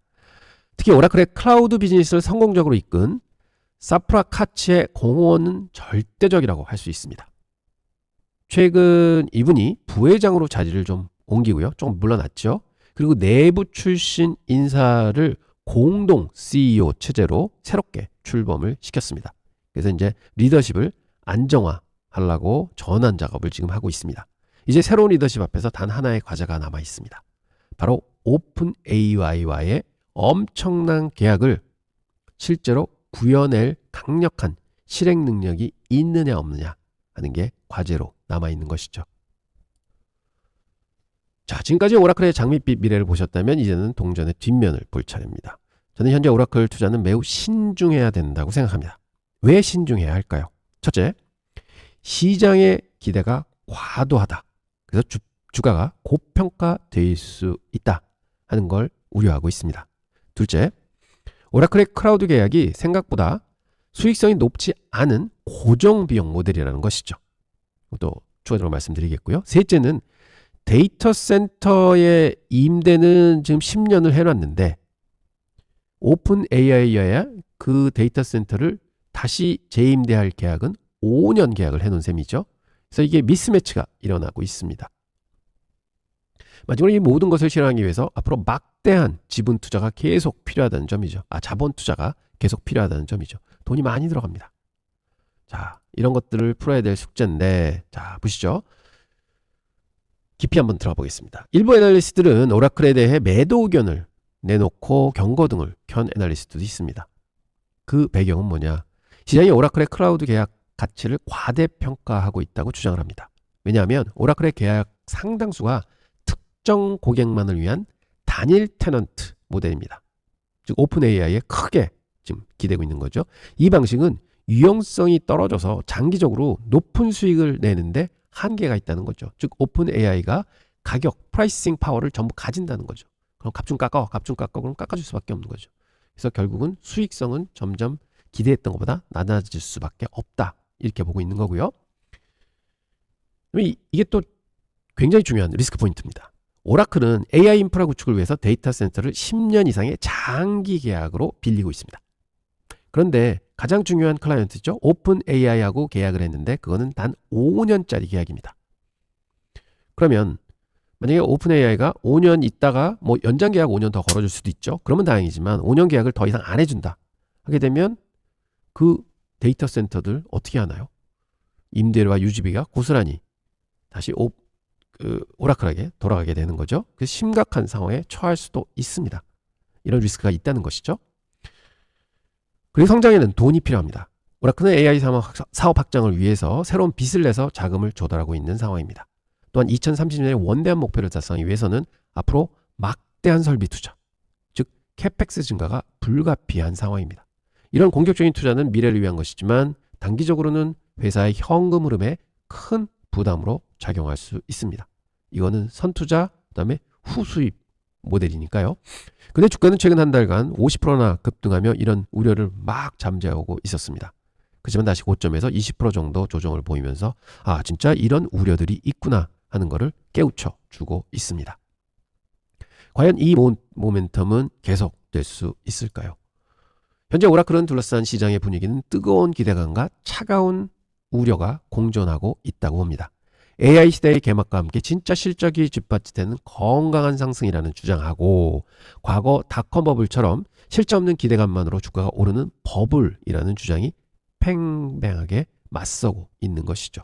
[SPEAKER 1] 특히 오라클의 클라우드 비즈니스를 성공적으로 이끈 사프라 카츠의 공헌은 절대적이라고 할 수 있습니다. 최근 이분이 부회장으로 자리를 좀 옮기고요. 조금 물러났죠. 그리고 내부 출신 인사를 공동 CEO 체제로 새롭게 출범을 시켰습니다. 그래서 이제 리더십을 안정화하려고 전환 작업을 지금 하고 있습니다. 이제 새로운 리더십 앞에서 단 하나의 과제가 남아 있습니다. 바로 오픈 AI와의 엄청난 계약을 실제로 구현낼 강력한 실행 능력이 있느냐 없느냐 하는 게 과제로 남아있는 것이죠. 자, 지금까지 오라클의 장밋빛 미래를 보셨다면 이제는 동전의 뒷면을 볼 차례입니다. 저는 현재 오라클 투자는 매우 신중해야 된다고 생각합니다. 왜 신중해야 할까요? 첫째, 시장의 기대가 과도하다. 그래서 주가가 고평가될 수 있다 하는 걸 우려하고 있습니다. 둘째, 오라클의 클라우드 계약이 생각보다 수익성이 높지 않은 고정비용 모델이라는 것이죠. 또 추가적으로 말씀드리겠고요. 셋째는 데이터 센터의 임대는 지금 10년을 해놨는데 오픈 AI여야 그 데이터 센터를 다시 재임대할 계약은 5년 계약을 해놓은 셈이죠. 그래서 이게 미스매치가 일어나고 있습니다. 마지막으로 이 모든 것을 실현하기 위해서 앞으로 막대한 지분 투자가 계속 필요하다는 점이죠. 자본 투자가 계속 필요하다는 점이죠. 돈이 많이 들어갑니다. 자, 이런 것들을 풀어야 될 숙제인데, 자, 보시죠. 깊이 한번 들어가 보겠습니다. 일부 애널리스트들은 오라클에 대해 매도 의견을 내놓고 경고등을 켠 애널리스트도 있습니다. 그 배경은 뭐냐? 시장이 오라클의 클라우드 계약 가치를 과대평가하고 있다고 주장을 합니다. 왜냐하면 오라클의 계약 상당수가 특정 고객만을 위한 단일 테넌트 모델입니다. 즉 오픈 AI에 크게 지금 기대고 있는 거죠. 이 방식은 유용성이 떨어져서 장기적으로 높은 수익을 내는데 한계가 있다는 거죠. 즉 오픈 AI가 가격, 프라이싱 파워를 전부 가진다는 거죠. 그럼 값 좀 깎아, 그럼 깎아줄 수밖에 없는 거죠. 그래서 결국은 수익성은 점점 기대했던 것보다 낮아질 수밖에 없다. 이렇게 보고 있는 거고요. 이게 또 굉장히 중요한 리스크 포인트입니다. 오라클은 AI 인프라 구축을 위해서 데이터 센터를 10년 이상의 장기 계약으로 빌리고 있습니다. 그런데 가장 중요한 클라이언트죠. 오픈 AI하고 계약을 했는데 그거는 단 5년짜리 계약입니다. 그러면 만약에 오픈 AI가 5년 있다가 뭐 연장 계약 5년 더 걸어줄 수도 있죠. 그러면 다행이지만 5년 계약을 더 이상 안 해준다 하게 되면 그 데이터 센터들 어떻게 하나요? 임대료와 유지비가 고스란히 다시 오라클에게 돌아가게 되는 거죠. 그래서 심각한 상황에 처할 수도 있습니다. 이런 리스크가 있다는 것이죠. 그리고 성장에는 돈이 필요합니다. 오라클은 AI 사업 확장을 위해서 새로운 빚을 내서 자금을 조달하고 있는 상황입니다. 또한 2030년에 원대한 목표를 달성하기 위해서는 앞으로 막대한 설비 투자, 즉 캐펙스 증가가 불가피한 상황입니다. 이런 공격적인 투자는 미래를 위한 것이지만 단기적으로는 회사의 현금 흐름에 큰 부담으로 작용할 수 있습니다. 이거는 선투자, 그다음에 후수입 모델이니까요. 근데 주가는 최근 한 달간 50%나 급등하며 이런 우려를 막 잠재우고 있었습니다. 그렇지만 다시 고점에서 20% 정도 조정을 보이면서 진짜 이런 우려들이 있구나 하는 것을 깨우쳐 주고 있습니다. 과연 이 모멘텀은 계속될 수 있을까요? 현재 오라클은 둘러싼 시장의 분위기는 뜨거운 기대감과 차가운 우려가 공존하고 있다고 봅니다. AI 시대의 개막과 함께 진짜 실적이 뒷받침되는 건강한 상승이라는 주장하고 과거 닷컴 버블처럼 실제 없는 기대감만으로 주가가 오르는 버블이라는 주장이 팽팽하게 맞서고 있는 것이죠.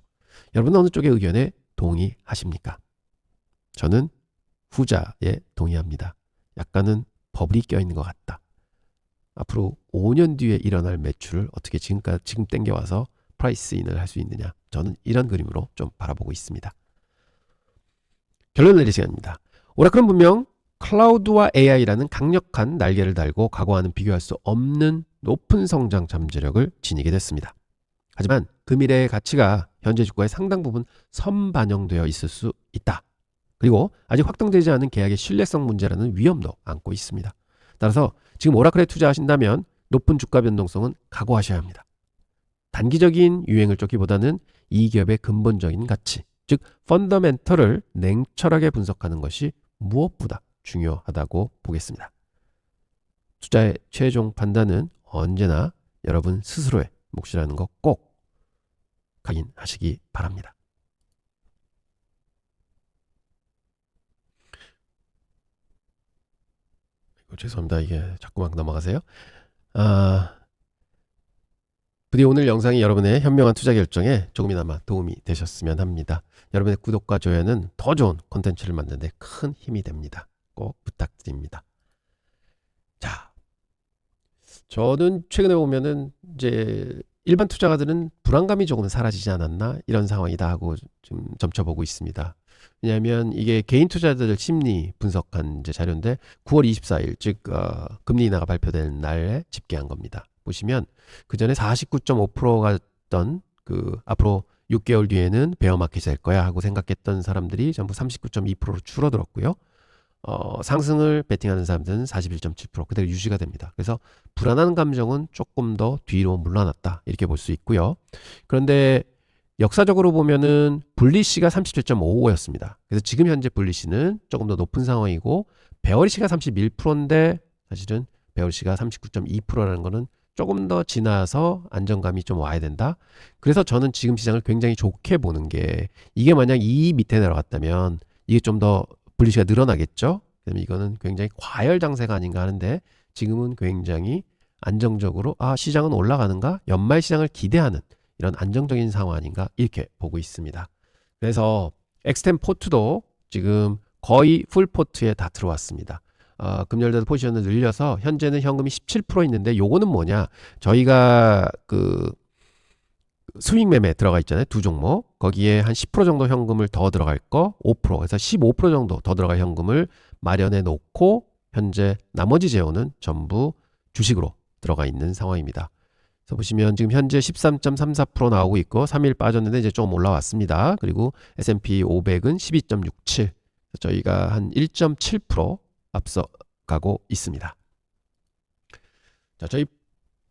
[SPEAKER 1] 여러분은 어느 쪽의 의견에 동의하십니까? 저는 후자에 동의합니다. 약간은 버블이 껴있는 것 같다. 앞으로 5년 뒤에 일어날 매출을 어떻게 지금 땡겨와서 프라이스인을 할 수 있느냐, 저는 이런 그림으로 좀 바라보고 있습니다. 결론 내릴 시간입니다. 오라클은 분명 클라우드와 AI라는 강력한 날개를 달고 과거와는 비교할 수 없는 높은 성장 잠재력을 지니게 됐습니다. 하지만 그 미래의 가치가 현재 주가에 상당 부분 선반영되어 있을 수 있다. 그리고 아직 확정되지 않은 계약의 신뢰성 문제라는 위험도 안고 있습니다. 따라서 지금 오라클에 투자하신다면 높은 주가 변동성은 각오하셔야 합니다. 단기적인 유행을 쫓기보다는 이 기업의 근본적인 가치, 즉 펀더멘털을 냉철하게 분석하는 것이 무엇보다 중요하다고 보겠습니다. 투자의 최종 판단은 언제나 여러분 스스로의 몫이라는 거 꼭 확인하시기 바랍니다. 죄송합니다. 이게 자꾸 막 넘어가세요. 부디 오늘 영상이 여러분의 현명한 투자 결정에 조금이나마 도움이 되셨으면 합니다. 여러분의 구독과 좋아요는 더 좋은 콘텐츠를 만드는 데 큰 힘이 됩니다. 꼭 부탁드립니다. 자, 저는 최근에 보면은 이제 일반 투자가들은 불안감이 조금 사라지지 않았나 이런 상황이다 하고 좀 점쳐보고 있습니다. 왜냐하면 이게 개인 투자자들 심리 분석한 이제 자료인데 9월 24일 즉 금리 인하가 발표된 날에 집계한 겁니다. 보시면 그 전에 49.5%가 던 그 앞으로 6개월 뒤에는 베어마켓이 될 거야 하고 생각했던 사람들이 전부 39.2%로 줄어들었고요. 상승을 베팅하는 사람들은 41.7% 그대로 유지가 됩니다. 그래서 불안한 감정은 조금 더 뒤로 물러났다 이렇게 볼 수 있고요. 그런데 역사적으로 보면은 불리시가 37.55였습니다. 그래서 지금 현재 불리시는 조금 더 높은 상황이고 베어리시가 31%인데 사실은 베어리시가 39.2%라는 거는 조금 더 지나서 안정감이 좀 와야 된다. 그래서 저는 지금 시장을 굉장히 좋게 보는 게, 이게 만약 이 밑에 내려갔다면 이게 좀 더 불리시가 늘어나겠죠. 그다음에 이거는 굉장히 과열 장세가 아닌가 하는데, 지금은 굉장히 안정적으로 시장은 올라가는가, 연말 시장을 기대하는 이런 안정적인 상황 아닌가, 이렇게 보고 있습니다. 그래서 엑스템 포트도 지금 거의 풀 포트에 다 들어왔습니다. 금요일에도 포지션을 늘려서 현재는 현금이 17% 있는데, 요거는 뭐냐, 저희가 그 스윙 매매 들어가 있잖아요. 두 종목, 거기에 한 10% 정도 현금을 더 들어갈 거 5%, 그래서 15% 정도 더 들어갈 현금을 마련해 놓고 현재 나머지 재원은 전부 주식으로 들어가 있는 상황입니다. 그래서 보시면 지금 현재 13.34% 나오고 있고, 3일 빠졌는데 이제 좀 올라왔습니다. 그리고 S&P 500은 12.67, 저희가 한 1.7% 앞서가고 있습니다. 자, 저희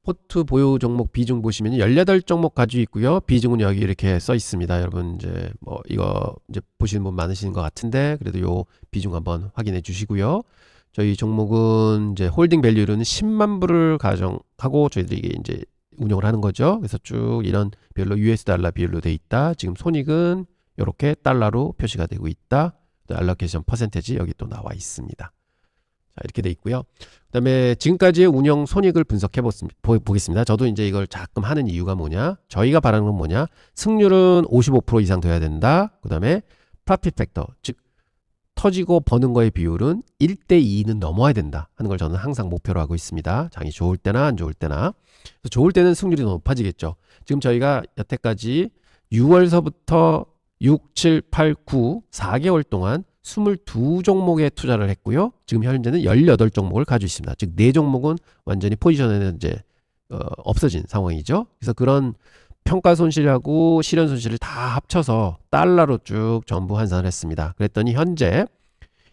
[SPEAKER 1] 포트 보유 종목 비중 보시면 18종목 가지고 있고요. 비중은 여기 이렇게 써 있습니다. 여러분 이제 뭐 이거 이제 보시는 분 많으신 것 같은데, 그래도 요 비중 한번 확인해 주시고요. 저희 종목은 이제 홀딩 밸류는 10만 불을 가정하고 저희들이 이게 이제 운영을 하는 거죠. 그래서 쭉 이런 별로 US 달러 비율로 돼 있다. 지금 손익은 이렇게 달러로 표시가 되고 있다. 알로케이션 퍼센테지 여기 또 나와 있습니다. 자, 이렇게 돼 있고요. 그다음에 지금까지의 운영 손익을 분석해 보겠습니다. 저도 이제 이걸 가끔 하는 이유가 뭐냐? 저희가 바라는 건 뭐냐? 승률은 55% 이상 돼야 된다. 그다음에 프로핏 팩터, 즉 터지고 버는 거의 비율은 1대2는 넘어야 된다 하는 걸 저는 항상 목표로 하고 있습니다. 장이 좋을 때나 안 좋을 때나. 좋을 때는 승률이 높아지겠죠. 지금 저희가 여태까지 6월서부터 6, 7, 8, 9, 4개월 동안 22종목에 투자를 했고요. 지금 현재는 18종목을 가지고 있습니다. 즉 4종목은 완전히 포지션에는 이제 없어진 상황이죠. 그래서 그런 평가 손실하고 실현 손실을 다 합쳐서 달러로 쭉 전부 환산을 했습니다. 그랬더니 현재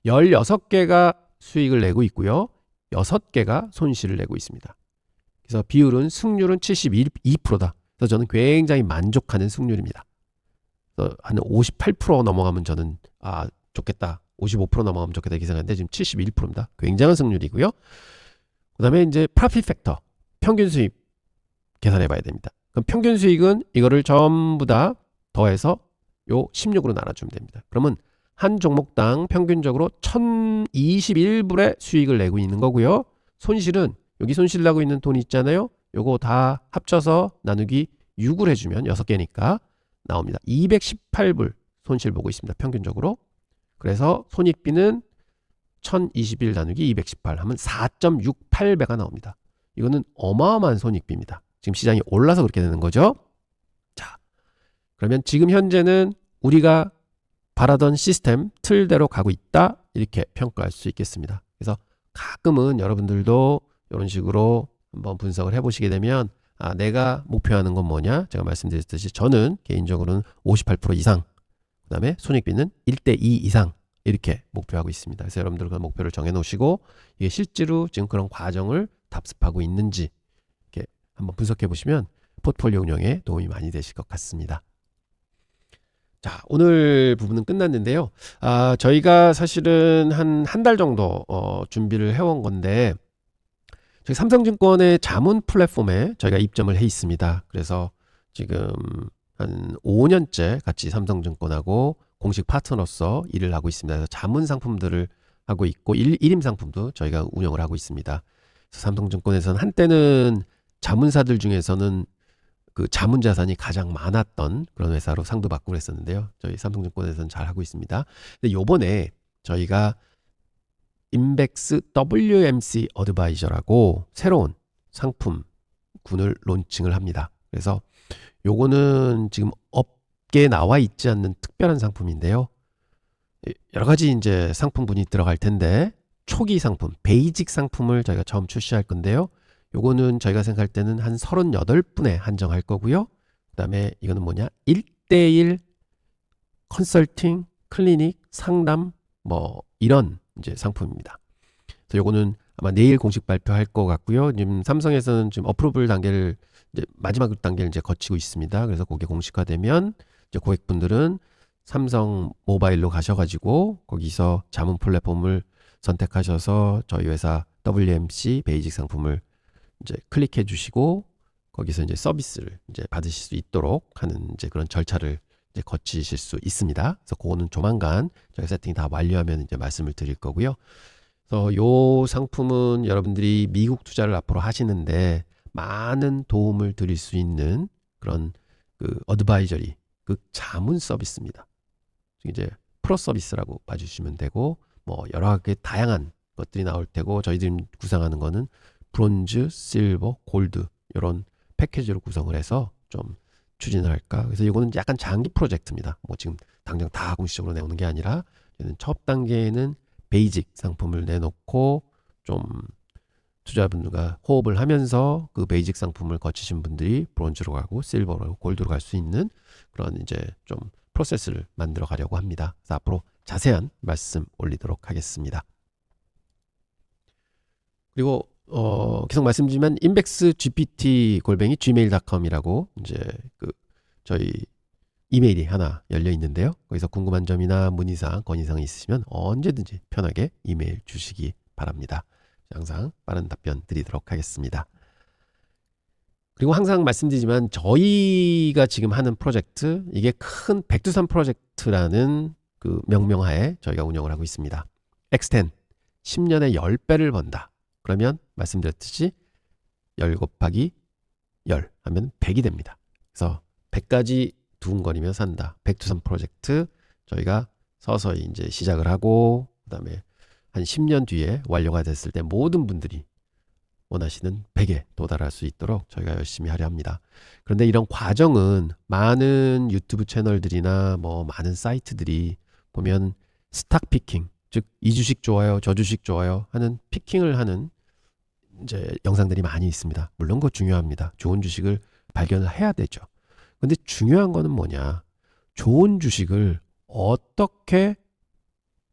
[SPEAKER 1] 16개가 수익을 내고 있고요. 6개가 손실을 내고 있습니다. 그래서 비율은, 승률은 72%다. 그래서 저는 굉장히 만족하는 승률입니다. 그래서 한 58% 넘어가면 저는 좋겠다, 55% 넘어가면 좋겠다 이렇게 생각하는데, 지금 71%입니다. 굉장한 승률이고요. 그 다음에 이제 프로핏 팩터, 평균 수익 계산해 봐야 됩니다. 그럼 평균 수익은 이거를 전부 다 더해서 요 16으로 나눠주면 됩니다. 그러면 한 종목당 평균적으로 1021불의 수익을 내고 있는 거고요. 손실은 여기 손실 나고 있는 돈 있잖아요. 요거 다 합쳐서 나누기 6을 해주면 6개니까 나옵니다. 218불 손실 보고 있습니다. 평균적으로. 그래서 손익비는 1021 나누기 218 하면 4.68배가 나옵니다. 이거는 어마어마한 손익비입니다. 지금 시장이 올라서 그렇게 되는 거죠. 자, 그러면 지금 현재는 우리가 바라던 시스템 틀대로 가고 있다, 이렇게 평가할 수 있겠습니다. 그래서 가끔은 여러분들도 이런 식으로 한번 분석을 해보시게 되면, 내가 목표하는 건 뭐냐, 제가 말씀드렸듯이 저는 개인적으로는 58% 이상, 그 다음에 손익비는 1대2 이상, 이렇게 목표하고 있습니다. 그래서 여러분들 그 목표를 정해 놓으시고, 이게 실제로 지금 그런 과정을 답습하고 있는지 이렇게 한번 분석해 보시면 포트폴리오 운영에 도움이 많이 되실 것 같습니다. 자, 오늘 부분은 끝났는데요. 저희가 사실은 한 달 정도 준비를 해온 건데, 저희 삼성증권의 자문 플랫폼에 저희가 입점을 해 있습니다. 그래서 지금 한 5년째 같이 삼성증권하고 공식 파트너로서 일을 하고 있습니다. 그래서 자문 상품들을 하고 있고, 1임 상품도 저희가 운영을 하고 있습니다. 그래서 삼성증권에서는 한때는 자문사들 중에서는 그 자문 자산이 가장 많았던 그런 회사로 상도 받고 그랬었는데요. 저희 삼성증권에서는 잘 하고 있습니다. 근데 요번에 저희가 인벡스 WMC 어드바이저라고 새로운 상품군을 론칭을 합니다. 그래서 요거는 지금 업계에 나와 있지 않는 특별한 상품인데요. 여러 가지 이제 상품군이 들어갈 텐데, 초기 상품, 베이직 상품을 저희가 처음 출시할 건데요. 요거는 저희가 생각할 때는 한 38분에 한정할 거고요. 그 다음에 이거는 뭐냐, 1대1 컨설팅, 클리닉, 상담, 뭐 이런 이제 상품입니다. 그래서 요거는 아마 내일 공식 발표할 것 같고요. 지금 삼성에서는 지금 어프로블 단계를 이제 마지막 단계를 이제 거치고 있습니다. 그래서 그게 공식화되면 이제 고객분들은 삼성 모바일로 가셔가지고 거기서 자문 플랫폼을 선택하셔서 저희 회사 WMC 베이직 상품을 이제 클릭해 주시고 거기서 이제 서비스를 이제 받으실 수 있도록 하는 이제 그런 절차를 이제 거치실 수 있습니다. 그래서 그거는 조만간 저희 세팅이 다 완료하면 이제 말씀을 드릴 거고요. 그래서 요 상품은 여러분들이 미국 투자를 앞으로 하시는데 많은 도움을 드릴 수 있는 그런 그 어드바이저리, 그 자문 서비스입니다. 이제 프로 서비스라고 봐주시면 되고, 뭐 여러 개 다양한 것들이 나올 테고, 저희들이 구상하는 거는 브론즈, 실버, 골드 이런 패키지로 구성을 해서 좀 추진을 할까. 그래서 이거는 약간 장기 프로젝트입니다. 뭐 지금 당장 다 공식적으로 내오는 게 아니라 저는 첫 단계에는 베이직 상품을 내놓고 좀 투자분들과 호흡을 하면서 그 베이직 상품을 거치신 분들이 브론즈로 가고 실버로 가고 골드로 갈 수 있는 그런 이제 좀 프로세스를 만들어 가려고 합니다. 그래서 앞으로 자세한 말씀 올리도록 하겠습니다. 그리고 계속 말씀드리지만 인백스 gpt 골뱅이 gmail.com이라고 이제 그 저희 이메일이 하나 열려 있는데요. 거기서 궁금한 점이나 문의사항, 건의사항이 있으시면 언제든지 편하게 이메일 주시기 바랍니다. 항상 빠른 답변 드리도록 하겠습니다. 그리고 항상 말씀드리지만 저희가 지금 하는 프로젝트, 이게 큰 백두산 프로젝트라는 그 명명하에 저희가 운영을 하고 있습니다. X10 10년에 10배를 번다. 그러면 말씀드렸듯이 10 곱하기 10 하면 100이 됩니다. 그래서 100까지 두근거리며 산다. 백두산 프로젝트 저희가 서서히 이제 시작을 하고 그다음에 한 10년 뒤에 완료가 됐을 때 모든 분들이 원하시는 100에 도달할 수 있도록 저희가 열심히 하려 합니다. 그런데 이런 과정은 많은 유튜브 채널들이나 뭐 많은 사이트들이 보면 스탁 피킹, 즉 이 주식 좋아요, 저 주식 좋아요 하는 피킹을 하는 이제 영상들이 많이 있습니다. 물론 그거 중요합니다. 좋은 주식을 발견을 해야 되죠. 근데 중요한 거는 뭐냐? 좋은 주식을 어떻게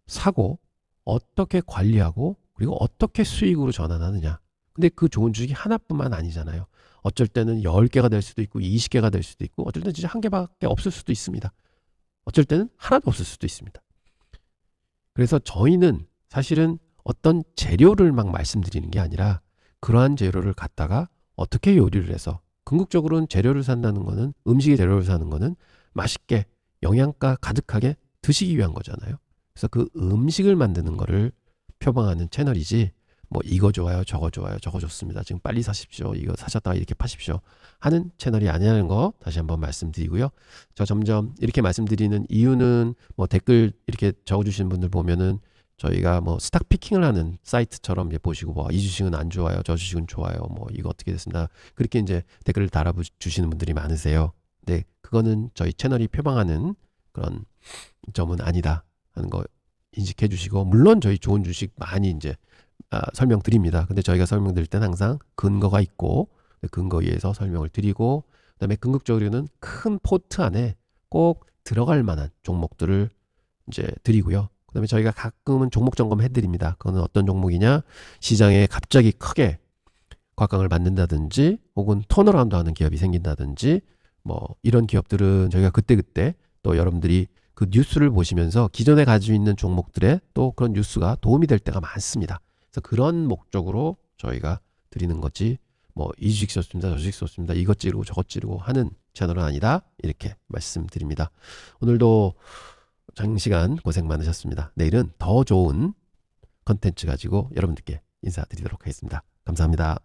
[SPEAKER 1] 사고 어떻게 관리하고 그리고 어떻게 수익으로 전환하느냐. 근데 그 좋은 주식이 하나뿐만 아니잖아요. 어쩔 때는 10개가 될 수도 있고 20개가 될 수도 있고 어쩔 때는 진짜 한 개밖에 없을 수도 있습니다. 어쩔 때는 하나도 없을 수도 있습니다. 그래서 저희는 사실은 어떤 재료를 막 말씀드리는 게 아니라 그러한 재료를 갖다가 어떻게 요리를 해서 궁극적으로는 재료를 산다는 거는 음식의 재료를 사는 거는 맛있게 영양가 가득하게 드시기 위한 거잖아요. 그래서 그 음식을 만드는 거를 표방하는 채널이지 뭐 이거 좋아요 저거 좋아요 저거 좋습니다 지금 빨리 사십시오 이거 사셨다가 이렇게 파십시오 하는 채널이 아니라는 거 다시 한번 말씀드리고요. 저 점점 이렇게 말씀드리는 이유는 뭐 댓글 이렇게 적어주시는 분들 보면은 저희가 뭐 스탁 피킹을 하는 사이트처럼 이제 보시고 뭐 이 주식은 안 좋아요 저 주식은 좋아요 뭐 이거 어떻게 됐습니다 그렇게 이제 댓글을 달아주시는 분들이 많으세요. 근데 그거는 저희 채널이 표방하는 그런 점은 아니다 하는 거 인식해 주시고, 물론 저희 좋은 주식 많이 이제 설명드립니다. 근데 저희가 설명드릴 때는 항상 근거가 있고 근거에 의해서 설명을 드리고 그다음에 궁극적으로는 큰 포트 안에 꼭 들어갈 만한 종목들을 이제 드리고요. 그다음에 저희가 가끔은 종목 점검 해드립니다. 그거는 어떤 종목이냐, 시장에 갑자기 크게 곽강을 만든다든지 혹은 턴어라운드 하는 기업이 생긴다든지 뭐 이런 기업들은 저희가 그때그때 또 여러분들이 그 뉴스를 보시면서 기존에 가지고 있는 종목들의 또 그런 뉴스가 도움이 될 때가 많습니다. 그래서 그런 목적으로 저희가 드리는 거지 뭐 이 주식 좋습니다 저 주식 좋습니다 이것 찌르고 저것 찌르고 하는 채널은 아니다 이렇게 말씀드립니다. 오늘도 장시간 고생 많으셨습니다. 내일은 더 좋은 컨텐츠 가지고 여러분들께 인사드리도록 하겠습니다. 감사합니다.